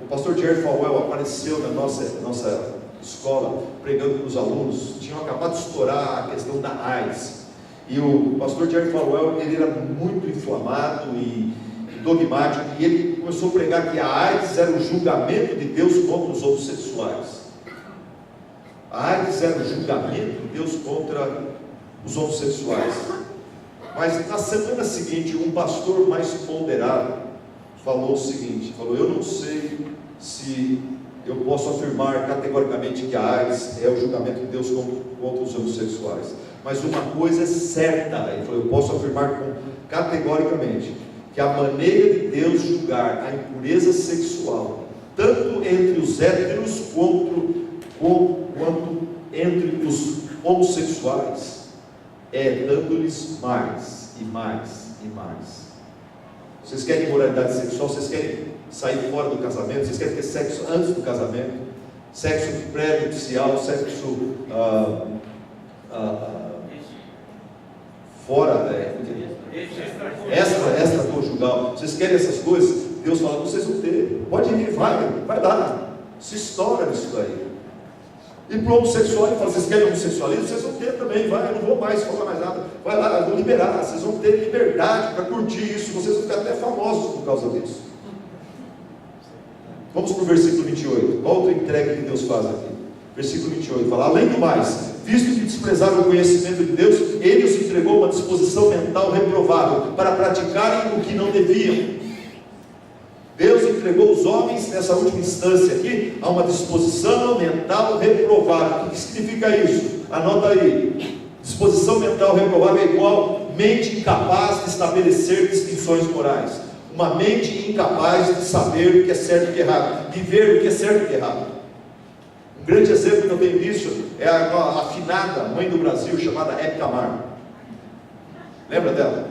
o pastor Jerry Falwell apareceu na nossa escola pregando para os alunos. Tinham acabado de estourar a questão da AIDS, e o pastor Jerry Falwell, ele era muito inflamado e dogmático, e ele começou a pregar que a AIDS era o julgamento de Deus contra os homossexuais. A AIDS era o julgamento de Deus contra os homossexuais. Mas na semana seguinte, um pastor mais ponderado falou o seguinte, eu não sei se eu posso afirmar categoricamente que a AIDS é o julgamento de Deus contra os homossexuais, mas uma coisa é certa, ele falou, eu posso afirmar categoricamente que a maneira de Deus julgar a impureza sexual, tanto entre os héteros quanto entre os homossexuais, é dando-lhes mais e mais e mais. Vocês querem imoralidade sexual? Vocês querem sair fora do casamento? Vocês querem ter sexo antes do casamento? Sexo pré-nupcial, sexo fora, extraconjugal, conjugal, vocês querem essas coisas? Deus fala, vocês vão ter, pode ir, vai lá, se estoura nisso daí. E para o homossexual, ele fala, vocês querem homossexualismo? Vocês vão ter também, eu não vou mais falar mais nada, vai lá, eu vou liberar, vocês vão ter liberdade para curtir isso, vocês vão ficar até famosos por causa disso. Vamos para o versículo 28, outra entrega que Deus faz aqui. Versículo 28 fala, além do mais, visto que desprezaram o conhecimento de Deus, Ele os entregou uma disposição mental reprovável, para praticarem o que não deviam. Deus entregou os homens, nessa última instância aqui, a uma disposição mental reprovável. O que significa isso? Anota aí. Disposição mental reprovável é igual mente incapaz de estabelecer distinções morais. Uma mente incapaz de saber o que é certo e o que é errado, de ver o que é certo e o que é errado. Um grande exemplo que eu tenho disso é a afinada mãe do Brasil, chamada Hebe Camargo. Lembra dela?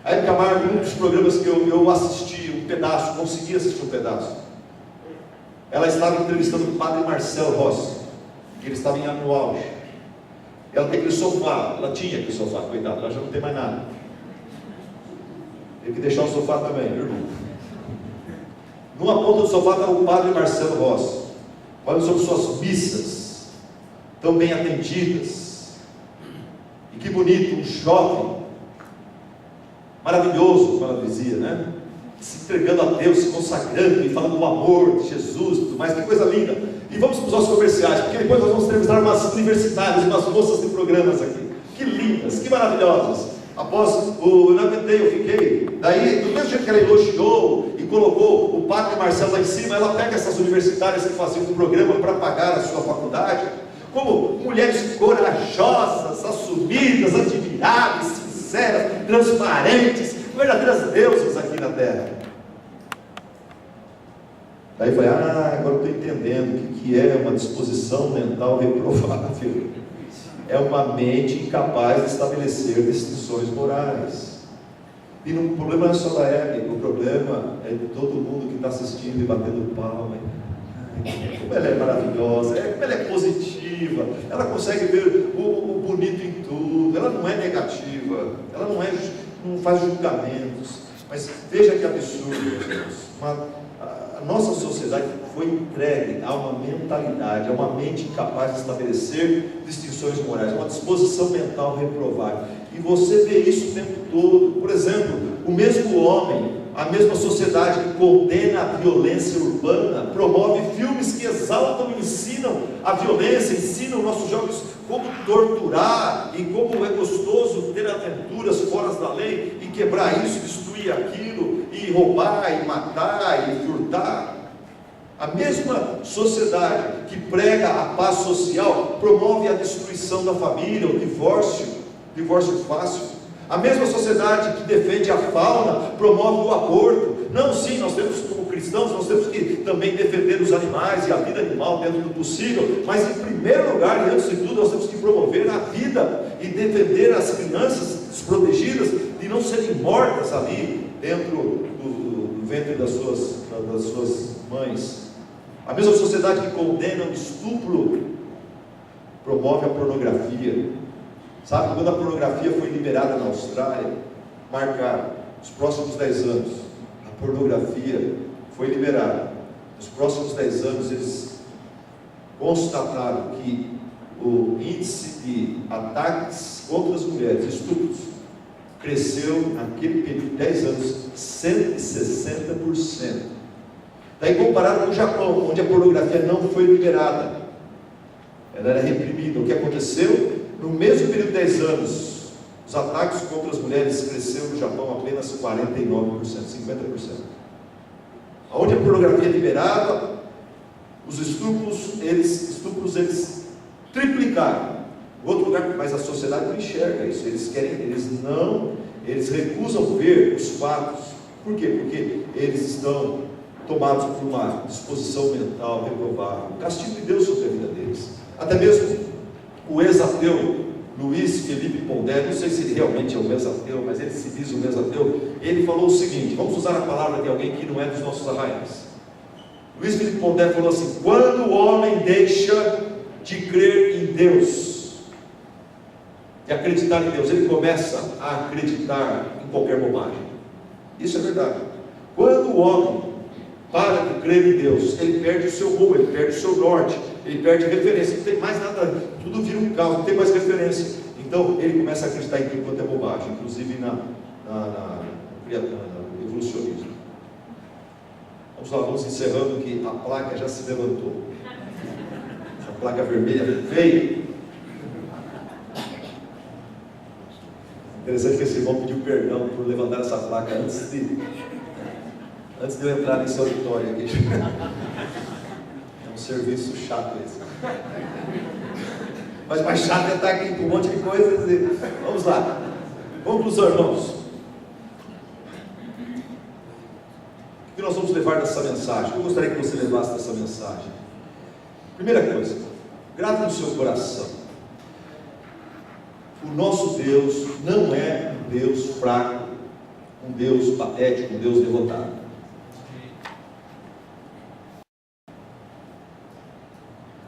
A Hebe Camargo, um dos programas que eu assisti um pedaço, consegui assistir um pedaço. Ela estava entrevistando o padre Marcelo Rossi, que ele estava no auge. Ela tem aquele sofá, ela tinha aquele sofá, coitada, ela já não tem mais nada. Tem que deixar o sofá também, viu, irmão? Numa ponta do sofá estava o padre Marcelo Rossi, falando sobre suas missas, tão bem atendidas. E que bonito, um jovem, maravilhoso, como ela dizia, né? Se entregando a Deus, se consagrando e falando do amor de Jesus e tudo mais, que coisa linda. E vamos para os nossos comerciais, porque depois nós vamos entrevistar umas universitárias, umas moças de programas aqui. Que lindas, que maravilhosas. Após o não aguentei, eu fiquei. Daí, do mesmo jeito que ela elogiou e colocou o padre Marcelo lá em cima, ela pega essas universitárias que faziam um programa para pagar a sua faculdade, como mulheres corajosas, assumidas, admiráveis, sinceras, transparentes, verdadeiras deusas aqui na terra. Daí eu falei, agora eu estou entendendo o que é uma disposição mental reprovável. É uma mente incapaz de estabelecer distinções morais. E o problema não é só da Hebe, o problema é de todo mundo que está assistindo e batendo palma. Como ela é maravilhosa, como ela é positiva, ela consegue ver o bonito em tudo, ela não é negativa, ela não faz julgamentos. Mas veja que absurdo, meus irmãos. A nossa sociedade foi entregue a uma mentalidade, a uma mente incapaz de estabelecer distinções morais, uma disposição mental reprovável. E você vê isso o tempo todo. Por exemplo, o mesmo homem, a mesma sociedade que condena a violência urbana, promove filmes que exaltam e ensinam a violência, ensinam nossos jovens como torturar e como é gostoso ter aventuras fora da lei e quebrar isso, destruir aquilo, e roubar, e matar, e furtar. A mesma sociedade que prega a paz social promove a destruição da família, o divórcio fácil. A mesma sociedade que defende a fauna promove o aborto. Não, sim, nós temos, como cristãos, nós temos que também defender os animais e a vida animal dentro do possível, mas em primeiro lugar e antes de tudo nós temos que promover a vida e defender as crianças desprotegidas de não serem mortas ali dentro do ventre das suas mães. A mesma sociedade que condena o estupro promove a pornografia. Sabe, quando a pornografia foi liberada na Austrália, marcar os próximos 10 anos, a pornografia foi liberada. Nos próximos 10 anos eles constataram que o índice de ataques contra as mulheres, estupros, cresceu naquele período de 10 anos 160%. Daí comparado com o Japão, onde a pornografia não foi liberada, ela era reprimida. O que aconteceu? No mesmo período de 10 anos, os ataques contra as mulheres cresceram no Japão apenas 49%, 50%. Onde a pornografia é liberada, os estupros eles triplicaram. Outro lugar, mas a sociedade não enxerga isso. Eles recusam ver os fatos. Por quê? Porque eles estão tomados por uma disposição mental reprovável, o castigo de Deus sobre a vida deles. Até mesmo o ex-ateu Luiz Felipe Pondé, não sei se ele realmente é um ex-ateu, mas ele se diz um ex-ateu, ele falou o seguinte, vamos usar a palavra de alguém que não é dos nossos arraiais. Luiz Felipe Pondé falou assim: quando o homem deixa de crer em Deus, de acreditar em Deus, ele começa a acreditar em qualquer bobagem. Isso é verdade. Quando o homem para de crer em Deus, ele perde o seu rumo, ele perde o seu norte, ele perde referência, não tem mais nada, tudo vira um caos, não tem mais referência. Então ele começa a acreditar em tudo quanto é bobagem, inclusive no evolucionismo. Vamos lá, vamos encerrando que a placa já se levantou. Essa placa vermelha veio. Interessante que esse irmão pediu perdão por levantar essa placa antes de eu entrar nesse auditório aqui. É um serviço chato esse. Mas mais chato é estar aqui com um monte de coisa. Vamos lá. Conclusão, irmãos. O que nós vamos levar dessa mensagem? Eu gostaria que você levasse dessa mensagem. Primeira coisa, grave no seu coração. O nosso Deus não é um Deus fraco, um Deus patético, um Deus derrotado.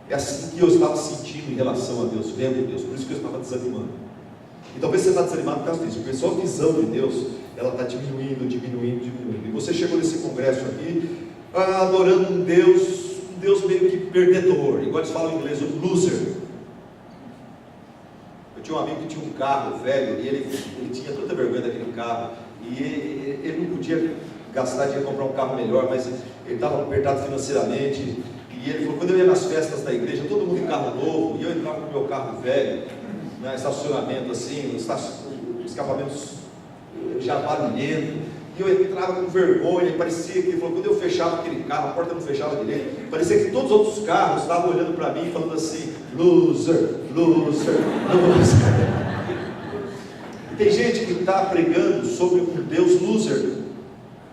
É assim que eu estava sentindo em relação a Deus, vendo Deus, por isso que eu estava desanimando. E talvez você está desanimado por causa disso, porque só a visão de Deus, ela está diminuindo. E você chegou nesse congresso aqui, adorando um Deus meio que perdedor, igual eles falam em inglês, um loser. Eu tinha um amigo que tinha um carro velho, e ele tinha tanta vergonha daquele carro, e ele não podia gastar dinheiro para comprar um carro melhor, mas ele estava apertado financeiramente. E ele falou, quando eu ia nas festas da igreja, todo mundo em carro novo, e eu entrava com o meu carro velho, né, estacionamento assim, escapamentos já barulhento, e eu entrava com vergonha, e parecia que, ele falou, quando eu fechava aquele carro, a porta não fechava direito, parecia que todos os outros carros estavam olhando para mim, falando assim, loser. E tem gente que está pregando sobre um Deus loser,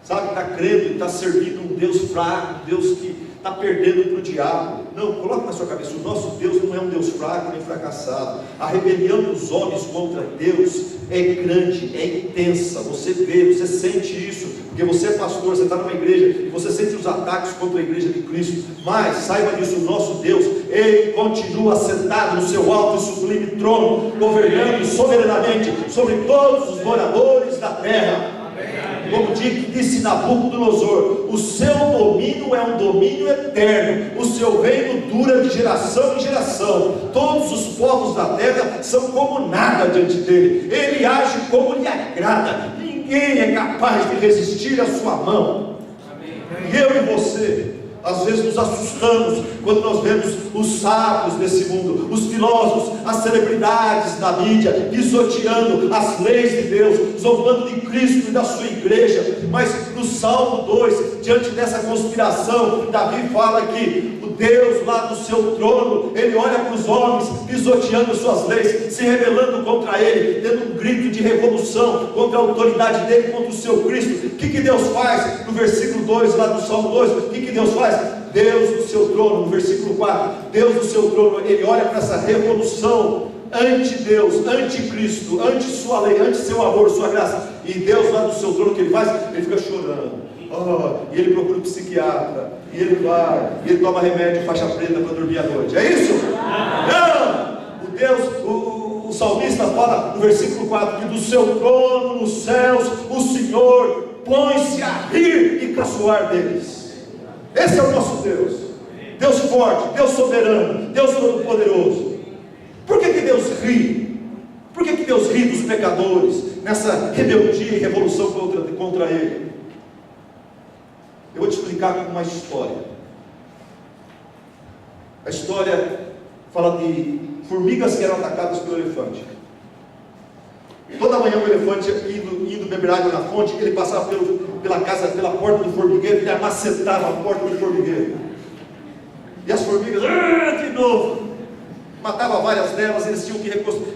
sabe, está crendo e está servindo um Deus fraco, um Deus que está perdendo para o diabo. Não, coloque na sua cabeça, o nosso Deus não é um Deus fraco nem fracassado. A rebelião dos homens contra Deus é grande, é intensa. Você vê, você sente isso, porque você é pastor, você está numa igreja e você sente os ataques contra a igreja de Cristo. Mas saiba disso, o nosso Deus, Ele continua sentado no seu alto e sublime trono, governando soberanamente sobre todos os moradores da terra. Como disse Nabucodonosor, o seu domínio é um domínio eterno, o seu reino dura de geração em geração, todos os povos da terra são como nada diante dele, ele age como lhe agrada, ninguém é capaz de resistir à sua mão. E eu e você, às vezes nos assustamos quando nós vemos os sábios desse mundo, os filósofos, as celebridades da mídia, pisoteando as leis de Deus, zombando de Cristo e da sua igreja. Mas no Salmo 2, diante dessa conspiração, Davi fala que o Deus lá do seu trono, ele olha para os homens, pisoteando suas leis, se rebelando contra ele, dando um grito de revolução contra a autoridade dele, contra o seu Cristo. O que Deus faz? No versículo 2 lá do Salmo 2, o que Deus faz? Deus do seu trono, no versículo 4, Deus do seu trono, ele olha para essa revolução anti-Deus, anti-Cristo, anti-sua lei, anti-seu amor, sua graça, e Deus lá do seu trono, o que ele faz? Ele fica chorando, e ele procura um psiquiatra, e ele vai, e ele toma remédio faixa preta para dormir à noite. É isso? Não! O salmista fala no versículo 4, que do seu trono nos céus, o Senhor põe-se a rir e caçoar deles. Esse é o nosso Deus, Deus forte, Deus soberano, Deus todo-poderoso. Por que Deus ri? Por que Deus ri dos pecadores, nessa rebeldia e revolução contra Ele? Eu vou te explicar com uma história. A história fala de formigas que eram atacadas pelo elefante. Toda manhã o elefante indo beber água na fonte, ele passava pela casa, pela porta do formigueiro, ele amacetava a porta do formigueiro. E as formigas, de novo, matava várias delas,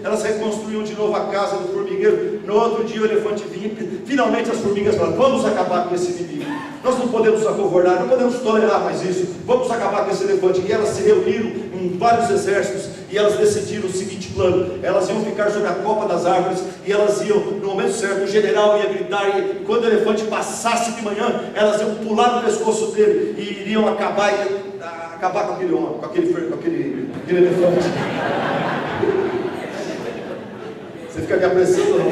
elas reconstruíam de novo a casa do formigueiro. No outro dia o elefante vinha, finalmente as formigas falaram, vamos acabar com esse inimigo. Nós não podemos acovardar, não podemos tolerar mais isso, vamos acabar com esse elefante. E elas se reuniram em vários exércitos, e elas decidiram o seguinte plano: elas iam ficar sobre a copa das árvores, e elas iam, no momento certo, o general ia gritar, e quando o elefante passasse de manhã, elas iam pular no pescoço dele, e iriam acabar com aquele homem, com aquele elefante. Você fica me apressando, não,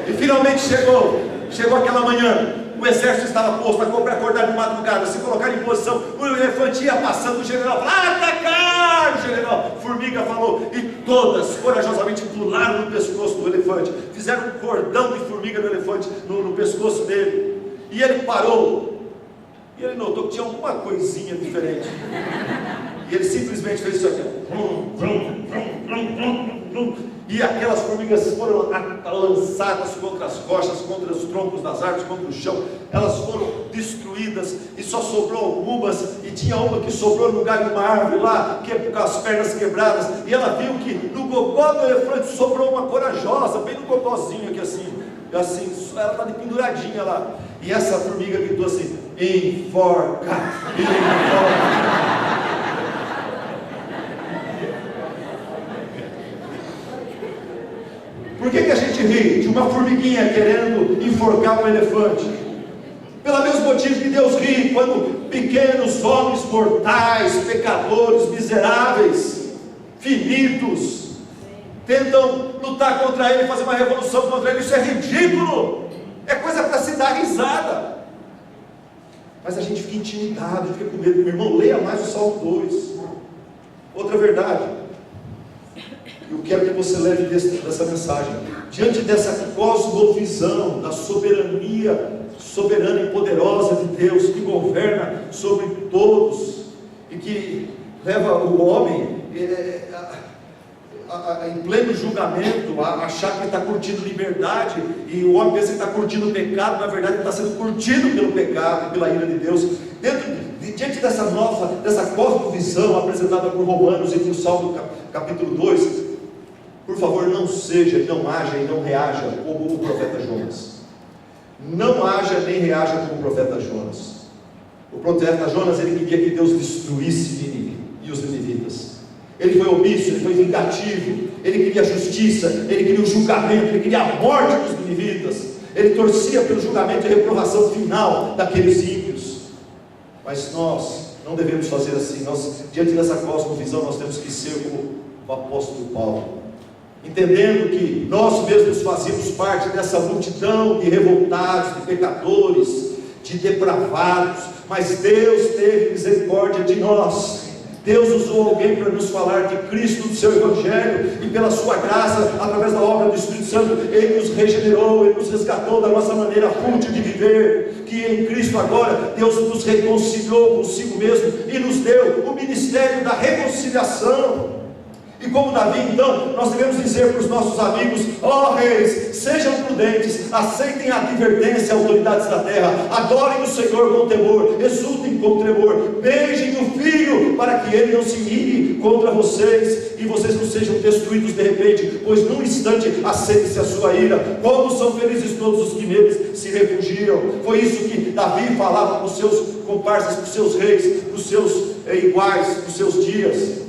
E finalmente chegou aquela manhã. O exército estava posto para acordar de madrugada, se colocar em posição. O elefante ia passando, o general falou: atacar! O general Formiga falou, e todas corajosamente pularam no pescoço do elefante, fizeram um cordão de formiga no elefante, no pescoço dele. E ele parou, e ele notou que tinha alguma coisinha diferente. E ele simplesmente fez isso aqui. E aquelas formigas foram lançadas contra as rochas, contra os troncos das árvores, contra o chão. Elas foram destruídas e só sobrou algumas. E tinha uma que sobrou no lugar de uma árvore lá, com as pernas quebradas. E ela viu que no gogó do elefante sobrou uma corajosa, bem no gogózinho aqui assim, ela está de penduradinha lá. E essa formiga gritou assim: enforca, enforca. Por que a gente ri de uma formiguinha querendo enforcar um elefante? Pelo mesmo motivo que Deus ri quando pequenos homens mortais, pecadores, miseráveis, finitos, tentam lutar contra Ele, fazer uma revolução contra Ele. Isso é ridículo, é coisa para se dar risada. Mas a gente fica intimidado, fica com medo. Meu irmão, leia mais o Salmo 2. Outra verdade, eu quero que você leve dessa mensagem: diante dessa cosmovisão da soberana e poderosa de Deus, que governa sobre todos e que leva o homem em pleno julgamento a achar que está curtindo liberdade, e o homem pensa que está curtindo o pecado, na verdade ele está sendo curtido pelo pecado e pela ira de Deus. Diante dessa cosmovisão apresentada por Romanos e no Salmo capítulo 2, por favor, não seja, não haja e não reaja como o profeta Jonas. Não haja nem reaja como o profeta Jonas. O profeta Jonas, ele queria que Deus destruísse Nínive e os ninivitas. Ele foi omisso, ele foi vingativo, ele queria justiça, ele queria o julgamento, ele queria a morte dos ninivitas. Ele torcia pelo julgamento e reprovação final daqueles ímpios. Mas nós não devemos fazer assim. Diante dessa cosmovisão, nós temos que ser como o apóstolo Paulo, entendendo que nós mesmos fazemos parte dessa multidão de revoltados, de pecadores, de depravados, mas Deus teve misericórdia de nós. Deus usou alguém para nos falar de Cristo, do seu Evangelho, e pela sua graça, através da obra do Espírito Santo, Ele nos regenerou, Ele nos resgatou da nossa maneira fútil de viver, que em Cristo agora Deus nos reconciliou consigo mesmo e nos deu o ministério da reconciliação. E como Davi, então, nós devemos dizer para os nossos amigos: ó reis, sejam prudentes, aceitem a advertência, autoridades da terra, adorem o Senhor com temor, exultem com tremor, beijem o Filho, para que Ele não se ire contra vocês, e vocês não sejam destruídos de repente, pois num instante acende-se a sua ira. Como são felizes todos os que neles se refugiam. Foi isso que Davi falava para os seus comparsas, para os seus reis, para os seus iguais, para os seus dias.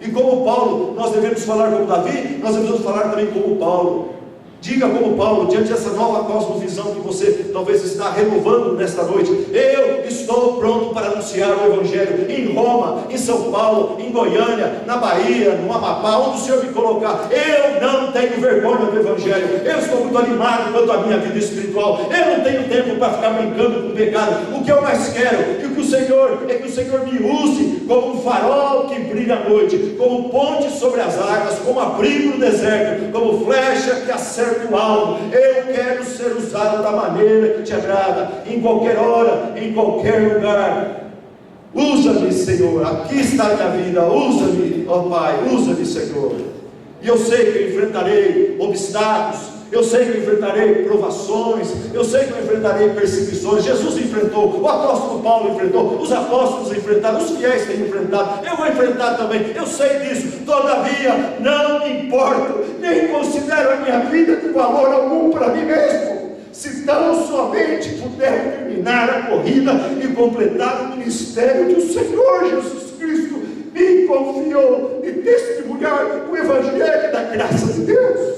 E como Paulo, nós devemos falar como Davi, nós devemos falar também como Paulo. Diga como Paulo, diante dessa nova cosmovisão que você talvez está renovando nesta noite: eu estou pronto para anunciar o Evangelho em Roma, em São Paulo, em Goiânia, na Bahia, no Amapá, onde o Senhor me colocar. Eu não tenho vergonha do Evangelho. Eu estou muito animado quanto à minha vida espiritual. Eu não tenho tempo para ficar brincando com o pecado. O que eu mais quero é que o Senhor me use como um farol que brilha à noite, como ponte sobre as águas, como abrigo no deserto, como flecha que acerta o alvo. Eu quero ser usado da maneira que te agrada, em qualquer hora, em qualquer lugar. Usa-me, Senhor, aqui está a minha vida. Usa-me, ó Pai, usa-me, Senhor. E eu sei que eu enfrentarei obstáculos, eu sei que eu enfrentarei provações, eu sei que eu enfrentarei perseguições. Jesus enfrentou, o apóstolo Paulo enfrentou, os apóstolos enfrentaram, os fiéis têm enfrentado, eu vou enfrentar também, eu sei disso. Todavia, não me importo, nem considero a minha vida de valor algum para mim mesmo, se tão somente puder terminar a corrida e completar o ministério que o Senhor Jesus Cristo me confiou, e testemunhar o Evangelho da graça de Deus.